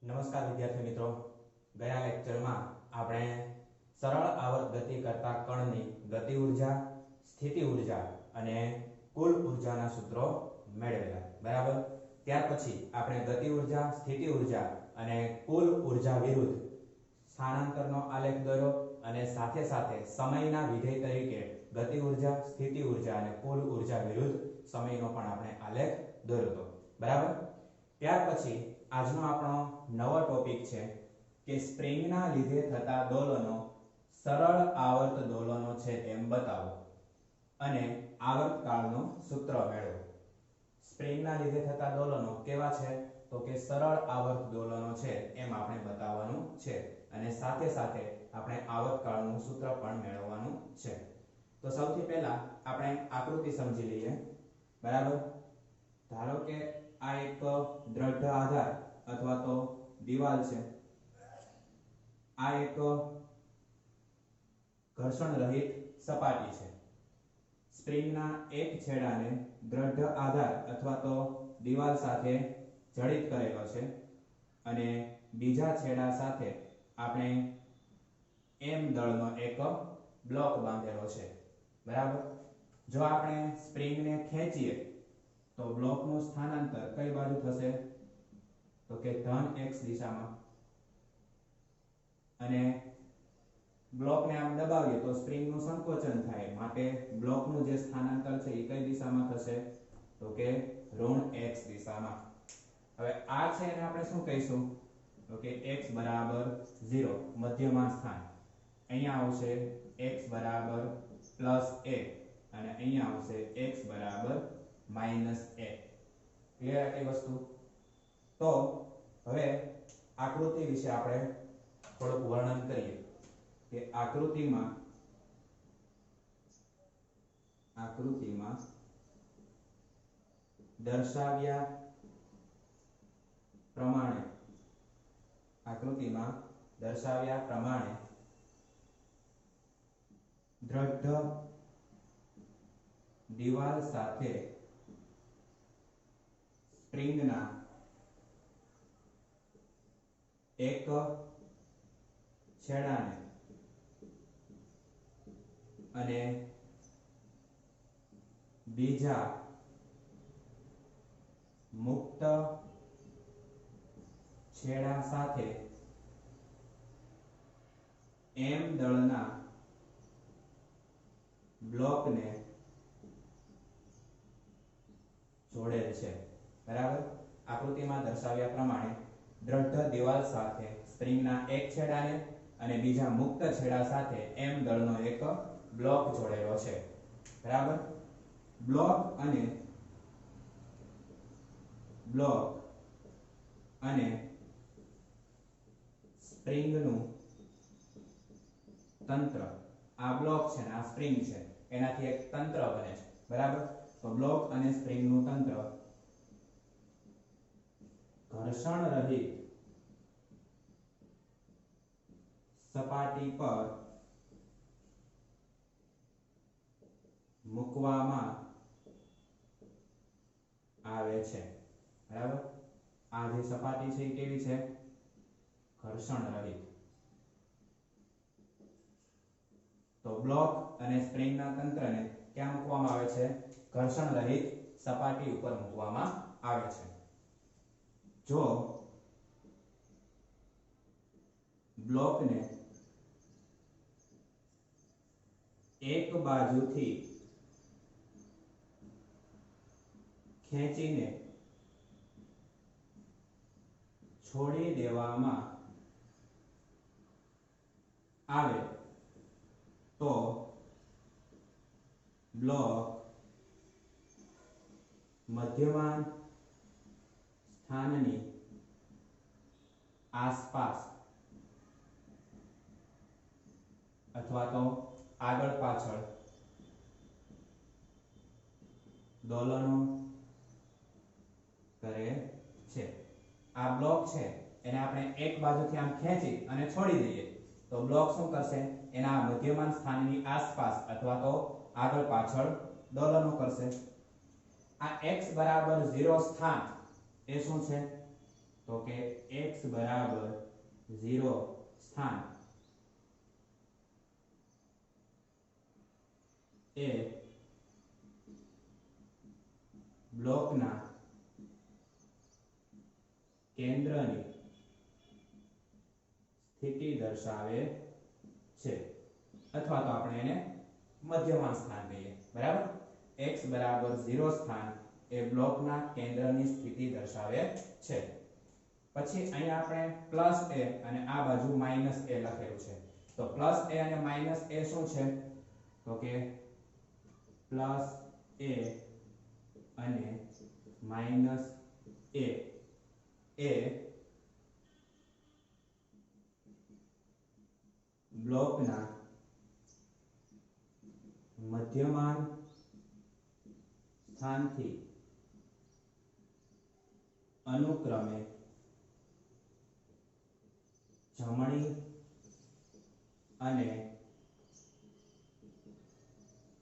નમસ્કાર વિદ્યાર્થી મિત્રો, ગયા લેક્ચરમાં આપણે સરળ આવર્ત ગતિ કરતા કણની ગતિ ઊર્જા, સ્થિતિ ઊર્જા અને કુલ ઊર્જાના સૂત્રો મેળવેલા. બરાબર. ત્યાર પછી આપણે ગતિ ઊર્જા, સ્થિતિ ઊર્જા અને કુલ ઊર્જા વિરુદ્ધ સ્થાનાંતરનો આલેખ દોર્યો અને સાથે સાથે સમયના વિધેય તરીકે ગતિ ઊર્જા, સ્થિતિ ઊર્જા અને કુલ ઊર્જા વિરુદ્ધ સમયનો પણ આપણે આલેખ દોર્યો હતો. બરાબર. ત્યાર પછી આજનો આપણો નવો ટોપિક છે કે સ્પ્રિંગના લીધે થતા દોલનો સરળ આવર્ત દોલનો છે તેમ બતાવો અને આવર્તકાળનો સૂત્ર મેળવો. સ્પ્રિંગના લીધે થતા દોલનો કેવા છે? તો કે સરળ આવર્ત દોલનો છે એમ આપણે બતાવવાનું છે અને સાથે સાથે આપણે આવર્તકાળનું સૂત્ર પણ મેળવવાનું છે. તો સૌથી પહેલા આપણે આકૃતિ સમજી લઈએ. બરાબર. ધારો કે આ એક દ્રઢ આધાર અથવા તો દીવાલ છે. આ એક ઘર્ષણ રહિત સપાટી છે. સ્પ્રિંગના એક છેડાને દ્રઢ આધાર અથવા તો દીવાલ સાથે જડિત કરેલો છે અને બીજા છેડા સાથે આપણે એમ દળનો એક બ્લોક બાંધેલો છે. બરાબર. જો આપણે સ્પ્રિંગને ખેંચીએ તો બ્લોકનું સ્થાનાંતર કઈ બાજુ થશે? તો કે ધન x દિશામાં. અને બ્લોકને આમ દબાવીએ તો સ્પ્રિંગનું સંકોચન થાય, માટે બ્લોકનું જે સ્થાનાંતર છે એ કઈ દિશામાં થશે? તો કે ઋણ x દિશામાં. હવે આ છે એને આપણે શું કહીશું? તો કે x બરાબર 0 મધ્યમાં સ્થાન. અહીંયા આવશે x બરાબર +a અને અહીંયા આવશે x બરાબર -a. ક્લિયર આટલી વસ્તુ? તો હવે આકૃતિ વિશે આપણે થોડુંક વર્ણન કરીએ કે આકૃતિમાં દર્શાવ્યા પ્રમાણે દ્રઢ દીવાલ સાથે સ્પ્રિંગના એક છેડાને અને બીજા મુક્ત છેડા સાથે એમ દળના બ્લોકને જોડેલ છે. બરાબર. આકૃતિમાં દર્શાવ્યા પ્રમાણે દ્રઢ દીવાલ સાથે સ્પ્રિંગના એક છેડાને અને બીજા મુક્ત છેડા સાથે એમ દળનો એક બ્લોક જોડેલો છે. બરાબર. બ્લોક અને સ્પ્રિંગનું તંત્ર, આ બ્લોક છે ને આ સ્પ્રિંગ છે એનાથી એક તંત્ર બને છે. બરાબર. તો બ્લોક અને સ્પ્રિંગનું તંત્ર ઘર્ષણ રહિત સપાટી પર મૂકવામાં આવે છે. બરાબર. આ જે સપાટી છે એ કેવી છે? ઘર્ષણ રહિત. તો બ્લોક અને સ્પ્રિંગના તંત્રને ક્યાં મૂકવામાં આવે છે? ઘર્ષણ રહિત સપાટી ઉપર મૂકવામાં આવે છે. જો બ્લોકને એક બાજુથી ખેંચીને છોડી દેવામાં આવે તો બ્લોક મધ્યમાન સ્થાનની આસપાસ અથવા તો આગળ પાછળ દોલનો કરે છે. આ બ્લોક છે એને આપણે એક બાજુથી આમ ખેંચી અને છોડી દઈએ તો બ્લોક શું કરશે? એના મધ્યમાન સ્થાનની આસપાસ અથવા તો આગળ પાછળ દોલનો કરશે. આ x બરાબર 0 સ્થાન એ શું છે? તો કે x બરાબર 0 સ્થાન એ બ્લોકના કેન્દ્રની સ્થિતિ દર્શાવે છે, અથવા તો આપણે એને મધ્યમાન સ્થાન કહીએ, બરાબર. x બરાબર 0 સ્થાન એ બ્લોકના કેન્દ્રની સ્થિતિ દર્શાવે છે. પછી અહીંયા આપણે પ્લસ a અને આ બાજુ માઈનસ a લખેલું છે. તો પ્લસ a અને માઈનસ a શું છે? તો કે પ્લસ a અને માઈનસ a એ બ્લોકના મધ્યમાન સ્થાનથી અનુક્રમે જમણી અને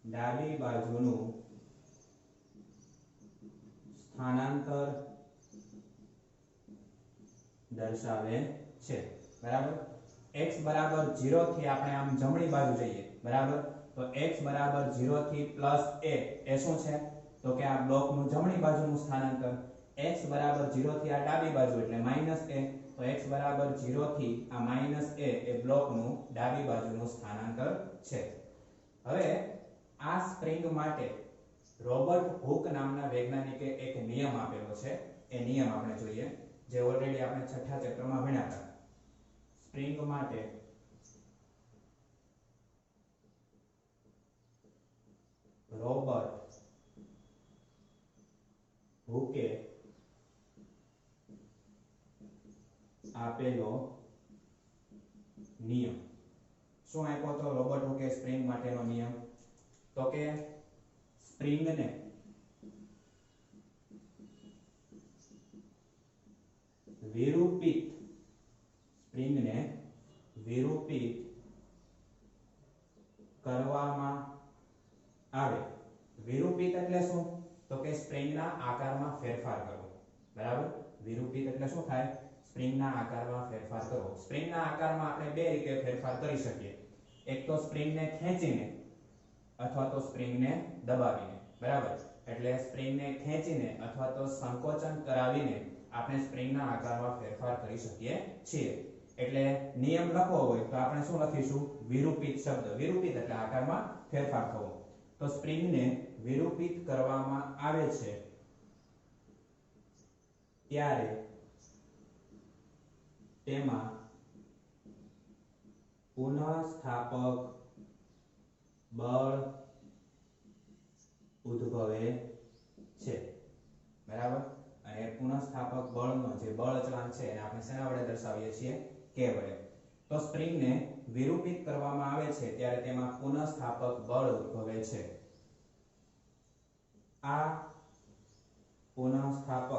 ડાબી બાજુનું સ્થાનાંતર દર્શાવે છે, બરાબર. x બરાબર 0 થી આપણે આમ જમણી બાજુ જઈએ, બરાબર. તો x બરાબર 0 થી પ્લસ a એ શું છે? તો કે આ બ્લોકનું જમણી બાજુનું સ્થાનાંતર. x બરાબર 0 થી આ ડાબી બાજુ એટલે માઈનસ a. તો x બરાબર 0 થી આ માઈનસ a એ બ્લોકનું ડાબી બાજુનું સ્થાનાંતર છે. હવે આ સ્પ્રિંગ માટે રોબર્ટ હુક નામના વૈજ્ઞાનિકે એક નિયમ આપેલો છે. એ નિયમ આપણે જોઈએ, જે ઓલરેડી આપણે છઠ્ઠા ચેપ્ટરમાં ભણ્યા હતા. સ્પ્રિંગ માટે રોબર્ટ હુકે આપેલો નિયમ. શું આપ્યો તો રોબર્ટ હુકે સ્પ્રિંગ માટેનો નિયમ? તો કે સ્પ્રિંગને વિરૂપિત કરવામાં આવે. વિરૂપિત એટલે શું? તો કે સ્પ્રિંગના આકારમાં ફેરફાર કરવો, બરાબર. વિરૂપિત એટલે શું થાય? સ્પ્રિંગના આકારમાં ફેરફાર કરવો. સ્પ્રિંગના આકારમાં આપણે બે રીતે ફેરફાર કરી શકીએ. એક તો સ્પ્રિંગને ખેંચીને અથવા તો સ્પ્રિંગને દબાવીને, બરાબર. એટલે સ્પ્રિંગને ખેંચીને અથવા તો સંકોચન કરાવીને આપણે સ્પ્રિંગના આકારમાં ફેરફાર કરી શકીએ છીએ. એટલે નિયમ લખવો હોય તો આપણે શું લખીશું? વિરૂપિત શબ્દ. વિરૂપિત એટલે આકારમાં ફેરફાર થવો. તો સ્પ્રિંગને વિરૂપિત કરવામાં આવે છે ત્યારે તેમાં પુનઃસ્થાપક બળ ઉદ્ભવે છે, બરાબર. અને પુનઃસ્થાપક બળનો જે બળ અચળાંક છે એને આપણે શેના વડે દર્શાવીએ છીએ? k વડે. તો સ્પ્રિંગને વિરૂપિત કરવામાં આવે છે ત્યારે તેમાં પુનઃસ્થાપક બળ ઉદ્ભવે છે. આ પુનઃસ્થાપક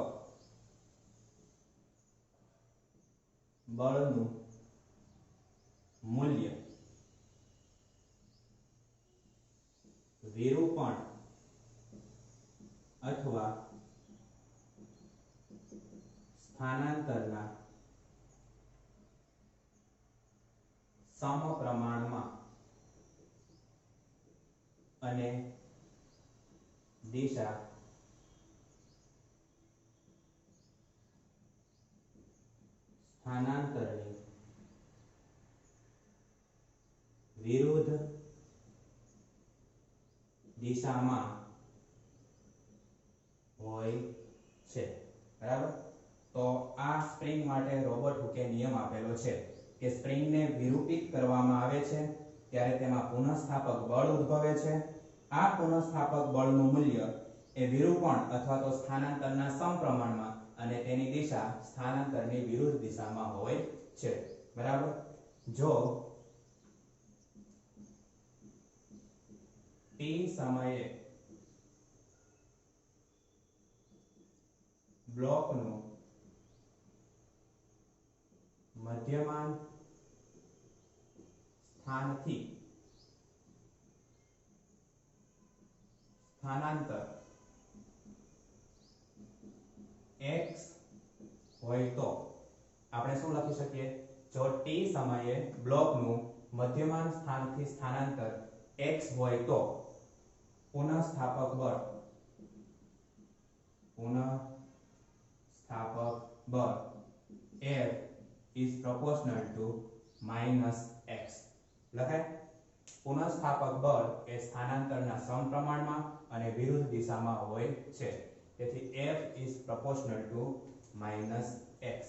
બળનું મૂલ્ય વિરૂપણ અથવા સ્થાનાંતરના સમપ્રમાણમાં અને દિશા સ્થાનાંતરની વિરુદ્ધ દિશામાં હોય છે, બરાબર. તો આ સ્પ્રિંગ માટે રોબર્ટ હુકે નિયમ આપેલો છે કે સ્પ્રિંગને વિરૂપિત કરવામાં આવે છે ત્યારે તેમાં પુનઃસ્થાપક બળ ઉદ્ભવે છે. આ પુનઃસ્થાપક બળનું મૂલ્ય એ વિરૂપણ અથવા તો સ્થાનાંતરના સમપ્રમાણમાં અને તેની દિશા સ્થાનાંતરની વિરુદ્ધ દિશામાં હોય છે, બરાબર. જો t સમયે બ્લોકનું મધ્યમાન સ્થાનથી સ્થાનાંતર x હોય તો આપણે શું લખી શકીએ? જો t સમયે બ્લોકનું મધ્યમાન સ્થાનથી સ્થાનાંતર x હોય તો પુનઃસ્થાપક બળ F is proportional to -x. લખાય? પુનઃસ્થાપક બળ એ સ્થાનાંતરના સમપ્રમાણમાં અને વિરુદ્ધ દિશામાં હોય છે. તેથી F is proportional to -x.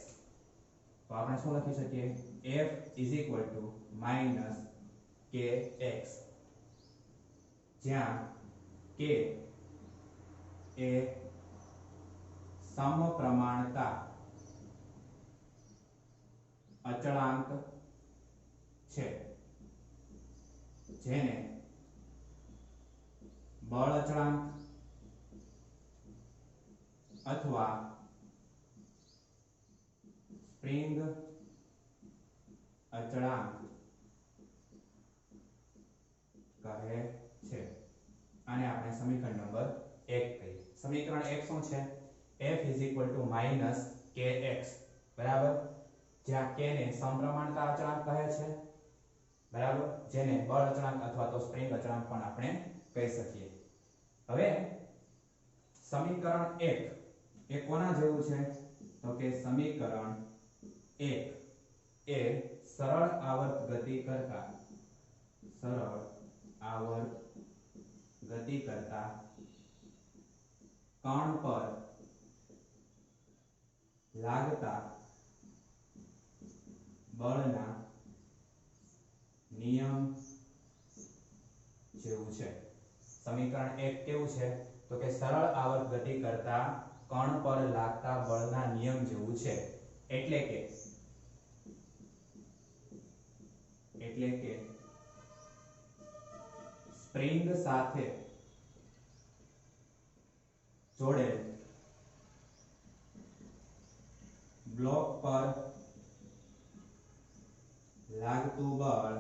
તો આપણે શું લખી શકીએ? F is equal to -kx, જ્યાં k એ સમપ્રમાણતા અચળાંક છે, જેને બળ અચળાંક અથવા સ્પ્રિંગ અચળાંક કહે છે. આને આપણે સમીકરણ નંબર 1 કહીએ. સમીકરણ 1 શું છે? F is equal to -kx, બરાબર, જ્યાં k ને સમપ્રમાણતા અચળાંક કહે છે, બરાબર, જેને બળ અચળાંક અથવા તો સ્પ્રિંગ અચળાંક પણ આપણે કહી શકીએ. હવે સમીકરણ 1 એ કોના જેવું છે? તો કે સમીકરણ 1 એ સરળ આવર્ત ગતિ કરતા કણ પર લાગતા બળના નિયમ જેવું છે. સમીકરણ 1 કેવું છે? તો કે સરળ આવર્ત ગતિ કરતા કણ પર લાગતા બળના નિયમ જેવું છે. એટલે કે સ્પ્રિંગ સાથે જોડેલ બ્લોક પર લાગતું બળ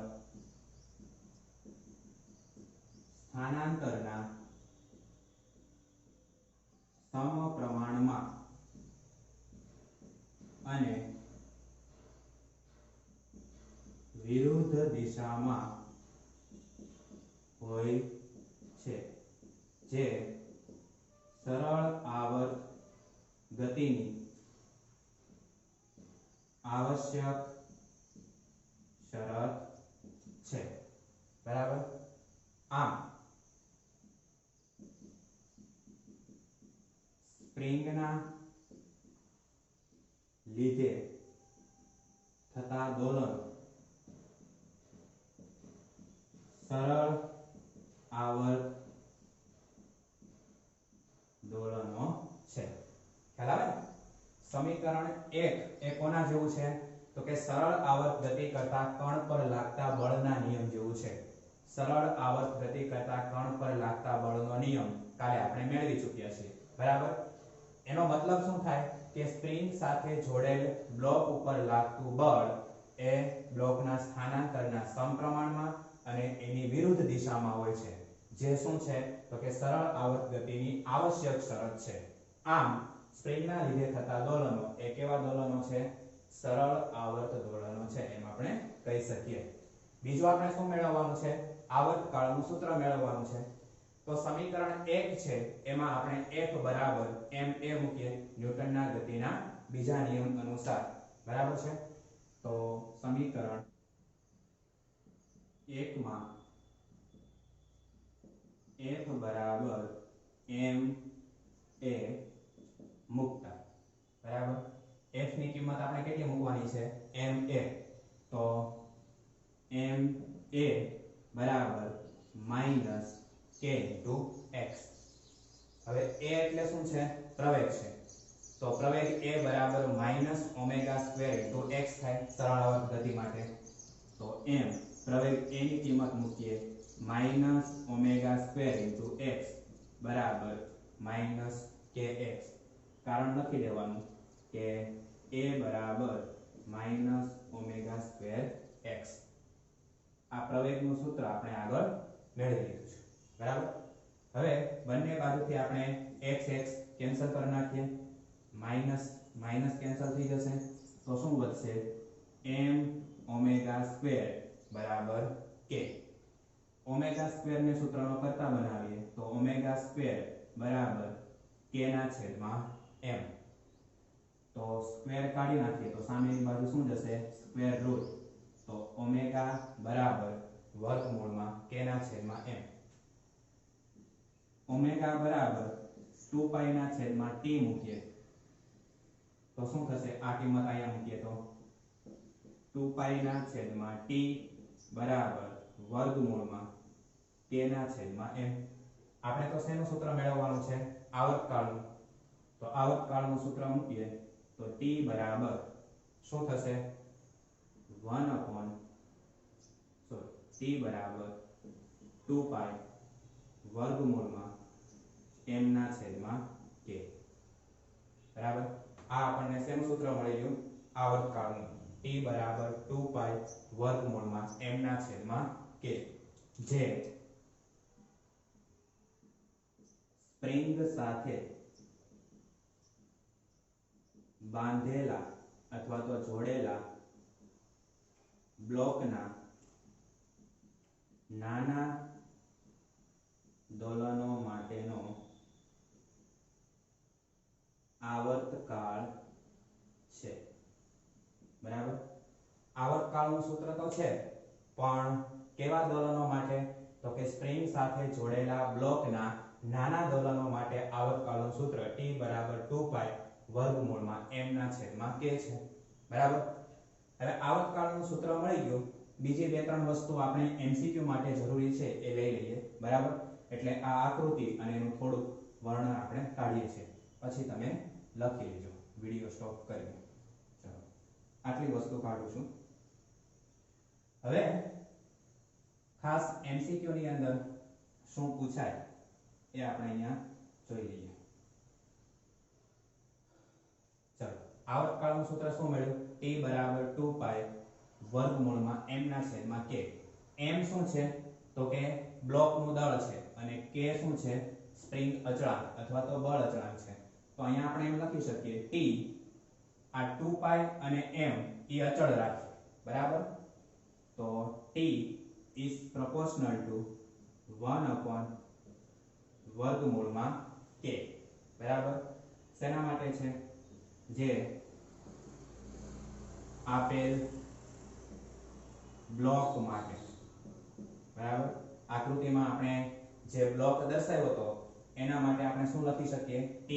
સ્થાનાંતરના સમપ્રમાણમાં અને વિરુદ્ધ દિશામાં હોય છે, જે સરળ આવર્ત ગતિની આવશ્યક શરત છે, બરાબર. આમ સ્પ્રિંગના લીધે થતા દોલનો સરળ આવર્ત દોલનો છે. ખ્યાલ આવે? સમીકરણ 1 એ કોના જેવું છે? તો કે સરળ આવર્ત ગતિ કરતા કણ પર લાગતા બળના નિયમ જેવું છે. સરળ આવર્ત ગતિ કરતા કણ પર લાગતા બળનો નિયમ કાલે આપણે મેળવી ચૂક્યા છીએ, બરાબર. એનો મતલબ શું થાય? કે સ્પ્રિંગ સાથે જોડેલ બ્લોક ઉપર લાગતું બળ એ બ્લોકના સ્થાનાંતરના સમપ્રમાણમાં અને એની વિરુદ્ધ દિશામાં હોય છે, જે શું છે? તો કે સરળ આવર્ત ગતિની આવશ્યક શરત છે. આમ સ્પ્રિંગના લીધે થતા દોલનો એ કેવા દોલનો છે? સરળ આવર્ત દોલનો છે, એમ આપણે કહી શકીએ. બીજું આપણે શું મેળવવાનું છે? આવર્તકાળનું સૂત્ર મેળવવાનું છે. તો સમીકરણ 1 છે એમાં આપણે F બરાબર ma મૂકીએ, ન્યૂટનના ગતિના બીજા નિયમ અનુસાર, બરાબર છે. તો સમીકરણ 1 માં F બરાબર ma મૂકતા, બરાબર. F ની કિંમત આપણે કેટલી મૂકવાની છે? ma. તો ma બરાબર -k * x. હવે a એટલે શું છે? પ્રવેગ છે. તો પ્રવેગ a બરાબર -ω² * x થાય સરળ આવર્ત ગતિ માટે. તો m પ્રવેગ a ની કિંમત મૂકીએ -ω² * x બરાબર -kx. કારણ લખી દેવાનું કે a બરાબર -ω²x. આ પ્રવેગનું સૂત્ર આપણે આગળ મેળવી લીધું છે, બરાબર. હવે બંને બાજુથી આપણે x કેન્સલ કરી નાખીએ, માઇનસ કેન્સલ થઈ જશે તો શું વધશે m ઓમેગા સ્ક્વેર બરાબર k ઓમેગા સ્ક્વેર ને સૂત્રનો કરતા બનાવીએ તો ઓમેગા સ્ક્વેર બરાબર k ના છેદમાં m તો સ્ક્વેર કાઢી નાખીએ તો સામેની બાજુ શું જશે સ્ક્વેર રૂટ તો ઓમેગા બરાબર વર્ગમૂળમાં k ના છેદમાં m ઓમેગા બરાબર 2 પાઈ ના છેદમાં t મૂકીએ તો શું થશે આ કિંમત અહીંયા મૂકીએ તો 2 પાઈ ના છેદમાં t બરાબર વર્ગમૂળમાં k ના છેદમાં m આપણે તો શેનું સૂત્ર મેળવવાનું છે આવર્તકાળનું તો આવર્તકાળનું સૂત્ર મૂકીએ તો t બરાબર શું થશે 1 upon t બરાબર 2 પાઈ વર્ગમૂળમાં m ના છેદમાં k બરાબર આ આપણને શેનું સૂત્ર મળી ગયું આવર્તકાળનું t બરાબર 2 પાઈ વર્ગમૂળમાં m ના છેદમાં k જે સ્પ્રિંગ સાથે બાંધેલા અથવા તો જોડેલા બ્લોકના નાના દોલનો માટેનો આવર્તકાળ છે બરાબર આવર્તકાળનું સૂત્ર તો છે પણ કેવા દોલનો માટે તો કે સ્પ્રિંગ સાથે જોડેલા બ્લોકના નાના દોલનો માટે આવર્તકાળનું સૂત્ર t બરાબર 2 પાઈ વર્ગમૂળમાં m ના છેદમાં k છે બરાબર હવે આવર્તકાળનું સૂત્ર મળી ગયું બીજી બે ત્રણ વસ્તુ આપણે MCQ માટે જરૂરી છે એ લઈ લઈએ બરાબર એટલે આ આકૃતિ અને એનું થોડું વર્ણન આપણે કાઢીએ છીએ પછી તમે લખી લેજો વિડિયો સ્ટોપ કરીને ચલો આટલી વસ્તુ કાઢું છું હવે ખાસ MCQ ની અંદર શું પૂછાય એ આપણે અહીંયા જોઈ લઈએ ચલો આવર્તકાળનું સૂત્ર શું મળ્યું t બરાબર 2 પાઈ વર્ગમૂળમાં m ના છેદમાં k m શું છે તો કે બ્લોકનું દળ છે અને k શું છે સ્પ્રિંગ અચળાંક અથવા તો બળ અચળાંક છે તો અહીંયા આપણે એમ લખી શકીએ t આ 2 પાઈ અને m એ અચળ રાખીએ બરાબર તો t is proportional to 1 upon વર્ગમૂળમાં k બરાબર શેના માટે છે જે આપેલ બ્લોક માટે બરાબર આકૃતિમાં આપણે જે બ્લોક દર્શાવ્યો હતો એના માટે આપણે શું લખી શકીએ t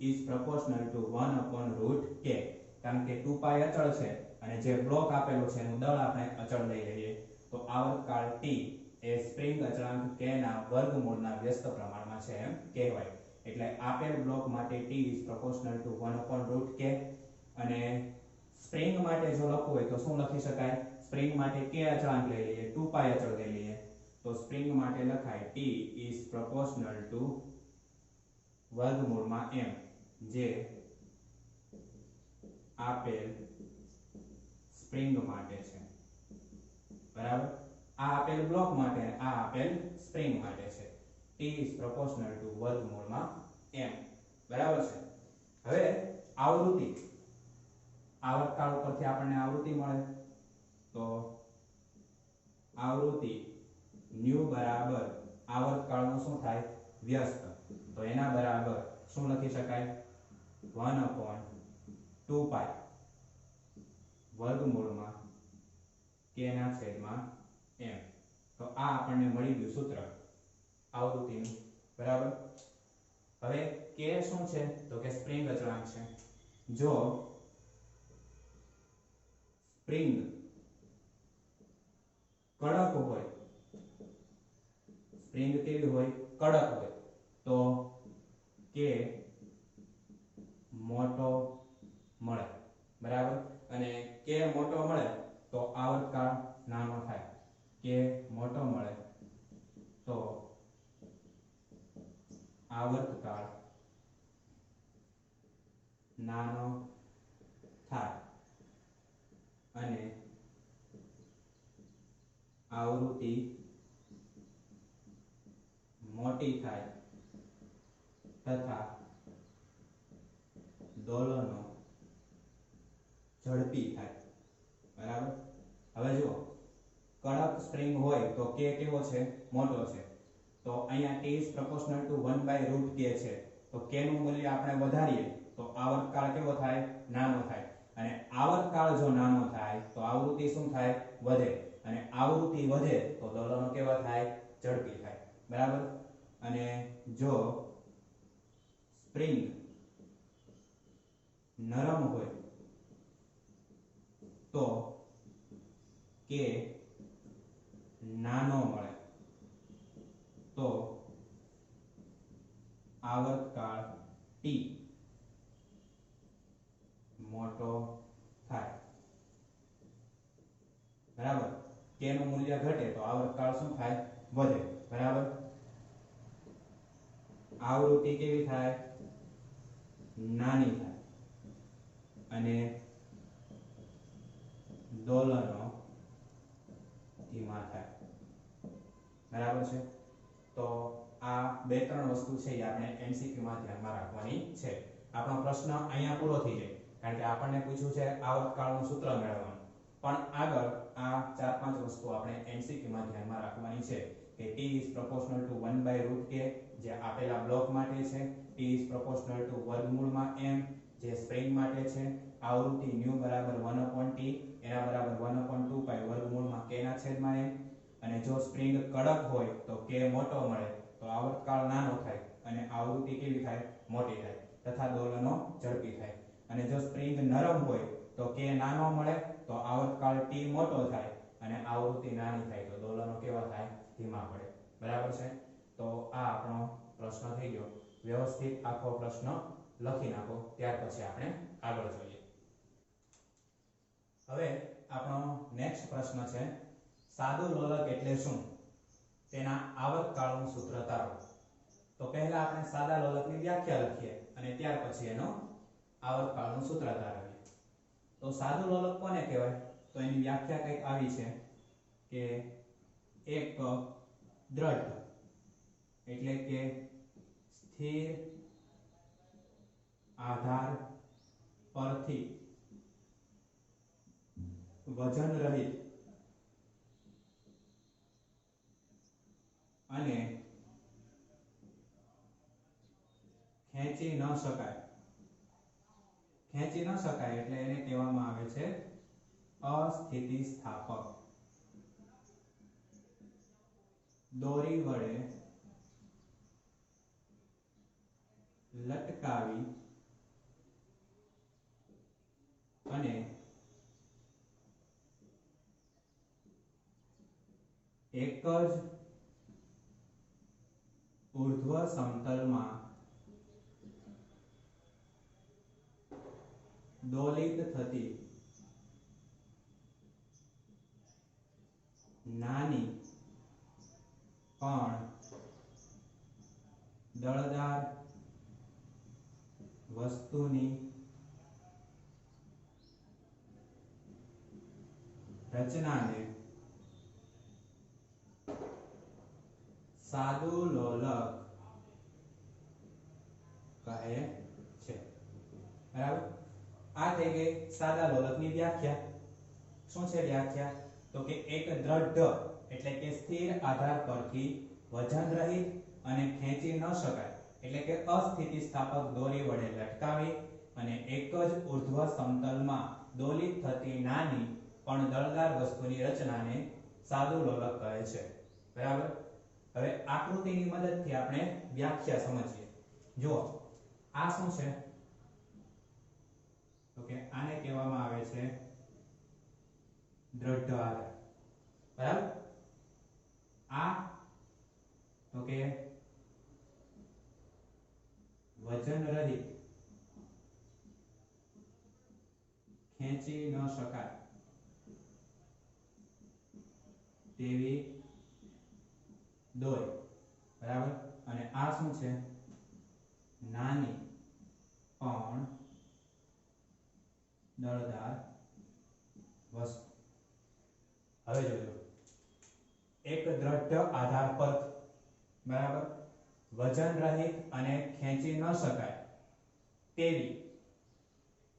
is proportional to 1 upon root k કારણ કે 2 પાઈ અચળ છે અને જે બ્લોક આપેલો છે એનું દળ આપણે અચળ લઈ લઈએ તો આવર્તકાળ t એ સ્પ્રિંગ અચળાંક k ના વર્ગમૂળના વ્યસ્ત પ્રમાણમાં છે એમ કહેવાય એટલે આપેલ બ્લોક માટે t is proportional to 1 upon root k અને સ્પ્રિંગ માટે જો લખવું હોય તો શું લખી શકાય સ્પ્રિંગ માટે k અચળાંક લઈ લઈએ 2 પાઈ અચળ લઈ લઈએ તો સ્પ્રિંગ માટે લખાય t is proportional to વર્ગમૂળમાં m જે આપેલ સ્પ્રિંગ માટે છે બરાબર આ આપેલ બ્લોક માટે આ આપેલ સ્પ્રિંગ માટે છે t is proportional to વર્ગમૂળમાં m બરાબર છે હવે આવૃત્તિ આવર્તકાળ ઉપરથી આપણને આવૃત્તિ મળે તો આવૃત્તિ ન્યુ બરાબર આવર્તકાળનું શું થાય વ્યસ્ત તો એના બરાબર શું લખી શકાય 1 upon 2 પાઈ વર્ગમૂળમાં k ના છેદમાં m તો આ આપણને મળી ગયું સૂત્ર આવૃત્તિનું બરાબર હવે k શું છે તો કે સ્પ્રિંગ અચળાંક છે જો સ્પ્રિંગ કડક હોય સ્પ્રિંગ કેવી હોય કડક હોય તો k મોટો મળે બરાબર અને k મોટો મળે તો આવર્તકાળ નાનો થાય k મોટો મળે તો આવર્તકાળ નાનો થાય અને આવૃત્તિ મોટી થાય તથા દોલનો ઝડપી થાય. બરાબર. હવે જુઓ કડક સ્પ્રિંગ હોય તો k કેવો છે? મોટો છે. તો અહીંયા t is proportional to 1/√k છે. તો k નું મૂલ્ય આપણે વધારીએ તો આવર્તકાળ કેવો થાય? નાનો થાય. અને આવર્તકાળ જો નાનો થાય તો આવૃત્તિ શું થાય? વધે. અને આવૃત્તિ વધે તો દોલનો કેવા થાય? ઝડપી થાય. બરાબર. અને જો સ્પ્રિંગ નરમ હોય તો k નાનો મળે તો આવર્તકાળ t મોટો થાય. બરાબર. k નું મૂલ્ય ઘટે તો આવર્તકાળ શું થાય? વધે. બરાબર. આવૃત્તિ કેવી થાય? નાની થાય. અને દોલનો ધીમા થાય. બરાબર છે. તો આ બે ત્રણ વસ્તુ છે એ આપણે એમસીક્યુ માં ધ્યાનમાં રાખવાની છે. આપણો પ્રશ્ન અહીંયા પૂરો થઈ જાય કારણ કે આપણને પૂછ્યું છે આવર્તકાળનું સૂત્ર મેળવવાનું. પણ આગળ આ ચાર પાંચ વસ્તુ આપણે એમસીક્યુ માં ધ્યાનમાં રાખવાની છે કે t is proportional to 1/√k જે આપેલા બ્લોક માટે છે, t is proportional to વર્ગમૂળમાં m જે સ્પ્રિંગ માટે છે, આવૃત્તિ nu બરાબર 1/t એના બરાબર 1/2 પાઈ વર્ગમૂળમાં k ના છેદમાં m. અને જો સ્પ્રિંગ કડક હોય તો k મોટો મળે તો આવર્તકાળ નાનો થાય અને આવૃત્તિ કેવી થાય? મોટી થાય તથા દોલનો ઝડપી થાય. અને જો સ્પ્રિંગ નરમ હોય તો k નાનો મળે તો આવર્તકાળ t મોટો થાય અને આવૃત્તિ નાની થાય તો દોલનો કેવા થાય? ધીમા પડે. બરાબર છે. તો આ આપણો પ્રશ્ન થઈ ગયો. વ્યવસ્થિત આખો પ્રશ્ન લખી નાખો ત્યાર પછી આપણે આગળ જોઈએ. હવે આપણો નેક્સ્ટ પ્રશ્ન છે સાદું લોલક એટલે શું? તેના આવર્તકાળનું સૂત્ર તારો. તો પહેલા આપણે સાદા લોલકની વ્યાખ્યા લખીએ અને ત્યાર પછી એનો આવર્તકાળનું સૂત્ર તારવીએ. તો સાદું લોલક કોને કહેવાય? તો એની વ્યાખ્યા કંઈક આવી છે કે એક દ્રઢ એટલે કે સ્થિર આધાર પરથી વજન રહિત અને ખેંચી ન શકાય. ખેંચી ન શકાય એટલે એને કહેવામાં આવે છે અસ્થિતિસ્થાપક. દોરી વડે લટકાવી અને એક જ ઉર્ધ્વ સમતલમાં દોલિત થતી નાની પણ દળદાર વસ્તુની રચનાને સાદું લોલક કહે છે. બરાબર. આ થઈ ગઈ સાદા લોલકની વ્યાખ્યા. શું છે વ્યાખ્યા? તો કે એક દ્રઢ એટલે કે સ્થિર આધાર પરથી વજન રહિત અને ખેંચી ન શકાય એટલે કે અસ્થિતિસ્થાપક દોરી વડે લટકાવી અને એક જ ઉર્ધ્વ સમતલમાં દોલિત થતી નાની પણ દળદાર વસ્તુની રચનાને સાદું લોલક કહે છે. બરાબર. હવે આકૃતિની મદદથી આપણે વ્યાખ્યા સમજીએ. જુઓ આ શું છે? તો કે આને કહેવામાં આવે છે દ્રઢ આધાર. બરાબર. આ તો કે વજન રહિત ખેંચી ન શકાય તેવી દોરી. બરાબર. અને આ શું છે? નાની પણ દળદાર વસ્તુ. હવે જોજો એક દ્રઢ આધાર પર બરાબર વજન રહિત અને ખેંચી ન શકાય તેવી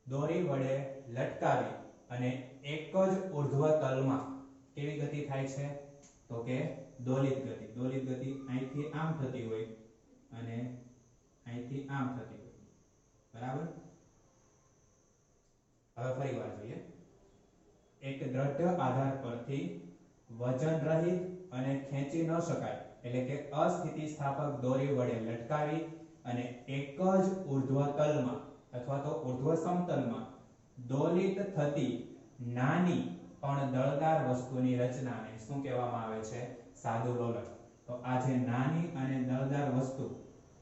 દોરી વડે લટકાવી અને એક જ ઉર્ધ્વ તલમાં કેવી ગતિ થાય છે તો કે દોલિત ગતિ અહીંથી આમ થતી હોય અને અહીંથી આમ થતી હોય બરાબર હવે ફરીવાર જોઈએ એક દ્રઢ આધાર પરથી વજન રહિત અને ખેંચી ન શકાય એટલે કે અસ્થિતિસ્થાપક દોરી વડે લટકાવી અને એક જ ઉર્ધ્વ તલમાં અથવા તો ઉર્ધ્વ સમતલમાં દોલિત થતી નાની પણ દળદાર વસ્તુની રચનાને શું કહેવામાં આવે છે સાદું લોલક તો આ જે નાની અને દળદાર વસ્તુ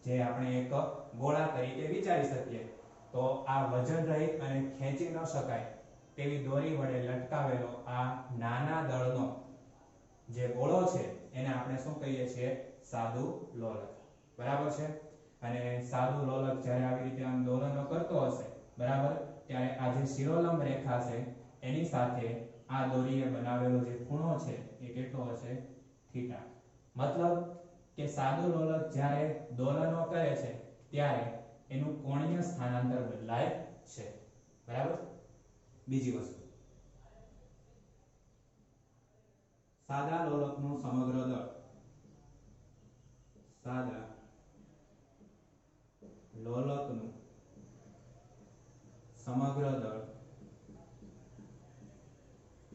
જે આપણે એક ગોળા તરીકે વિચારી શકીએ તો આ વજન રહિત અને ખેંચી ન શકાય તેવી દોરી વડે લટકાવેલો આ નાના દળનો જે ગોળો છે એને આપણે શું કહીએ છીએ સાદું લોલક બરાબર છે અને સાદું લોલક જ્યારે આવી રીતે આમ દોલનો કરતો હશે બરાબર ત્યારે આ જે શિરોલંબ રેખા છે એની સાથે આ દોરીએ બનાવેલો જે ખૂણો છે એ કેટલો હશે થીટા મતલબ કે સાદું લોલક જ્યારે દોલનો કરે છે ત્યારે એનું કોણીય સ્થાનાંતર બદલાય છે બરાબર બીજી વસ્તુ સાદા લોલકનું સમગ્ર દળ સાદા લોલકનું સમગ્ર દળ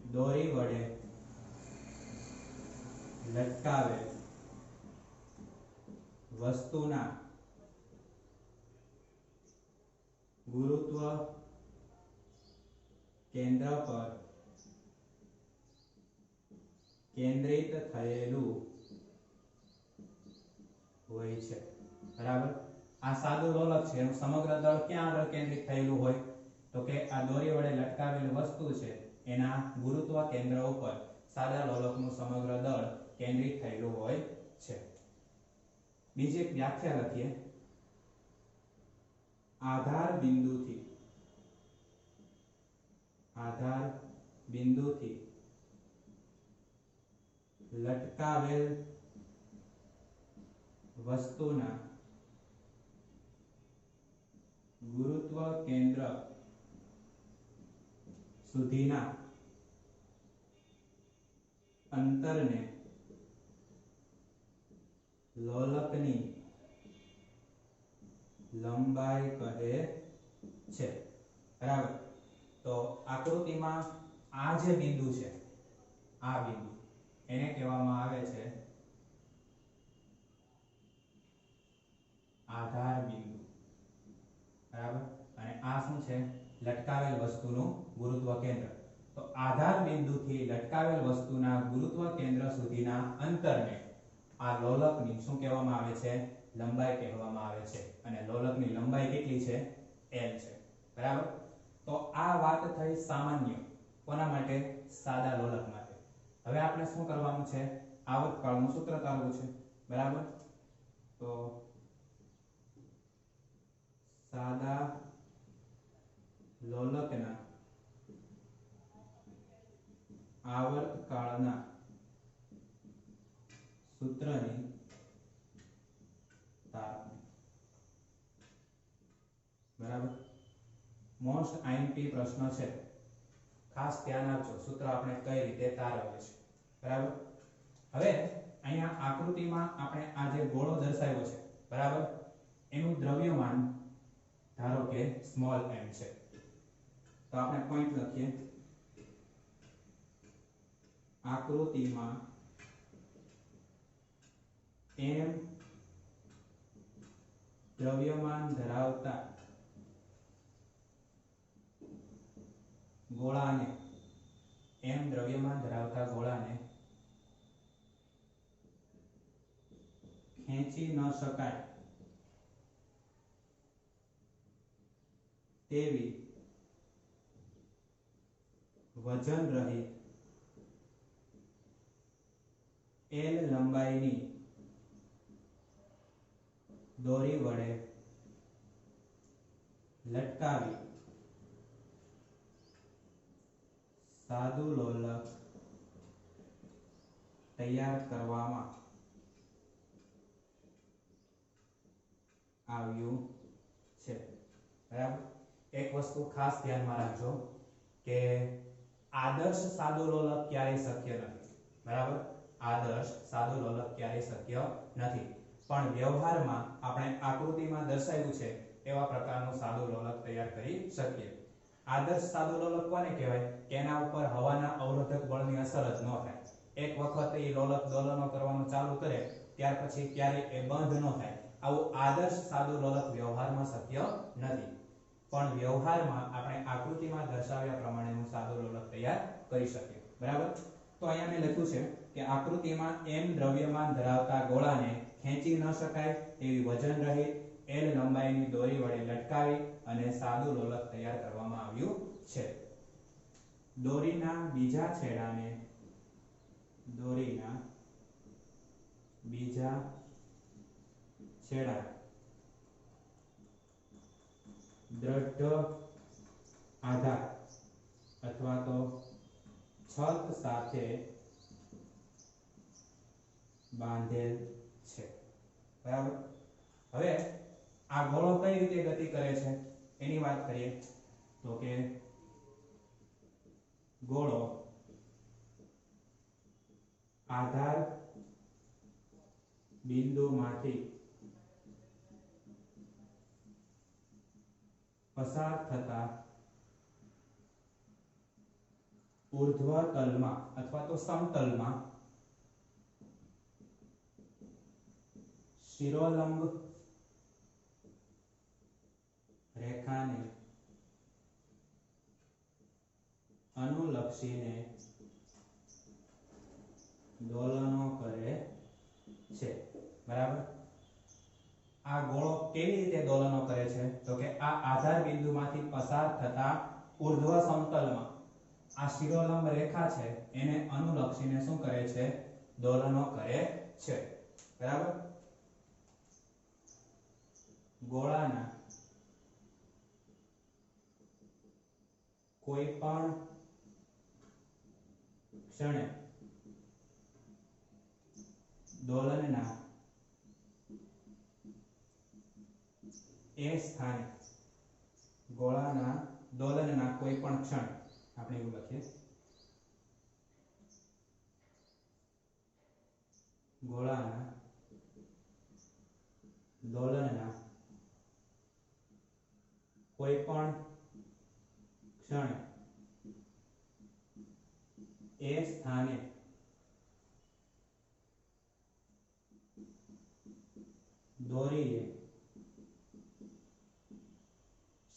દોરી વડે લટકાવેલ વસ્તુના ગુરુત્વ કેન્દ્ર પર કેન્દ્રિત થયેલું હોય છે બરાબર આ સાદું લોલક છે એનું સમગ્ર દળ ક્યાં આગળ કેન્દ્રિત થયેલું હોય તો કે આ દોરી વડે લટકાવેલ વસ્તુ છે એના ગુરુત્વ કેન્દ્ર ઉપર સાદા લોલકનું સમગ્ર દળ કેન્દ્રિત થયેલું હોય છે બીજી એક વ્યાખ્યા લખીએ આધાર બિંદુથી લટકાવેલ વસ્તુના ગુરુત્વ કેન્દ્ર સુધીના અંતરને લોલકની લંબાઈ કહે છે બરાબર તો આકૃતિમાં આ જે બિંદુ છે આ બિંદુ એને કહેવામાં આવે છે આધાર બિંદુ બરાબર અને આ શું છે લટકાવેલ વસ્તુનું ગુરુત્વ કેન્દ્ર તો આધાર બિંદુથી લટકાવેલ વસ્તુના ગુરુત્વ કેન્દ્ર સુધીના અંતરને આ લોલકની શું કહેવામાં આવે છે લંબાઈ કહેવામાં આવે છે અને લોલકની લંબાઈ કેટલી છે l છે બરાબર તો આ વાત થઈ સામાન્ય કોના માટે સાદા લોલક માટે હવે આપણે શું કરવાનું છે આવર્તકાળનું સૂત્ર તારવું છે બરાબર તો સાદા લોલકના આવર્તકાળના સૂત્રની તારવણી બરાબર મોસ્ટ આઈએમપી પ્રશ્ન છે ખાસ ધ્યાન આપજો સૂત્ર આપણે કઈ રીતે તારવીએ છીએ બરાબર હવે અહીંયા આકૃતિમાં આપણે આ જે ગોળો દર્શાવ્યો છે બરાબર એનું દ્રવ્યમાન ધારો કે સ્મોલ m છે તો આપણે પોઈન્ટ લખીએ આકૃતિમાં m દ્રવ્યમાન ધરાવતા ગોળાને ખેંચી ન શકાય તેવી વજન રહિત l લંબાઈની દોરી વડે લટકાવી સાદું લોલક તૈયાર કરવામાં આવ્યું છે બરાબર એક વસ્તુ ખાસ ધ્યાનમાં રાખજો કે આદર્શ સાદું લોલક ક્યારેય શક્ય નથી, બરાબર? આદર્શ સાદું લોલક ક્યારેય શક્ય નથી, પણ વ્યવહારમાં આપણે આકૃતિમાં દર્શાવ્યું છે એવા પ્રકારનું સાદું લોલક તૈયાર કરી શકીએ. આદર્શ સાદું લોલક કોને કહેવાય? કે એના ઉપર હવાના અવરોધક બળની અસર જ ન થાય. એક વખત એ લોલક દોલનો કરવાનું ચાલુ કરે ત્યાર પછી ક્યારેય એ બંધ ન થાય. આવું આદર્શ સાદું લોલક વ્યવહારમાં શક્ય નથી, પણ વ્યવહારમાં આપણે આકૃતિમાં દર્શાવ્યા પ્રમાણેનું સાદું લોલક તૈયાર કરી શકીએ, બરાબર? તો અહીંયા મેં લખ્યું છે કે આકૃતિમાં m દ્રવ્યમાન ધરાવતા ગોળાને ખેંચી ન શકાય તેવી વજન રહિત l લંબાઈની દોરી વડે લટકાવી અને સાદું લોલક તૈયાર કરવામાં આવ્યું છે. દોરીના બીજા છેડાને દ્રઢ આધાર અથવા તો છત સાથે બાંધેલ છે, બરાબર? હવે આ ગોળો કઈ રીતે ગતિ કરે છે એની વાત કરીએ તો કે ગોળો આધાર બિંદુમાંથી પસાર થતા ઉર્ધ્વ તલમાં અથવા તો સમતલમાં શિરોલંબ રેખાને અનુલક્ષીને દોલનો કરે છે, બરાબર? આ ગોળો કેવી રીતે દોલનો કરે છે તો કે આ આધાર બિંદુમાંથી પસાર થતા ઉર્ધ્વ સમતલમાં આ શિરોલંબ રેખા છે એને અનુલક્ષીને શું કરે છે? દોલનો કરે છે, બરાબર? ગોળાના કોઈ પણ ક્ષણે દોલનના એ સ્થાને ગોળાના દોલનના કોઈ પણ ક્ષણ આપણે એવું લખીએ ગોળાના દોલનના કોઈ પણ ક્ષણે એ સ્થાને દોરીએ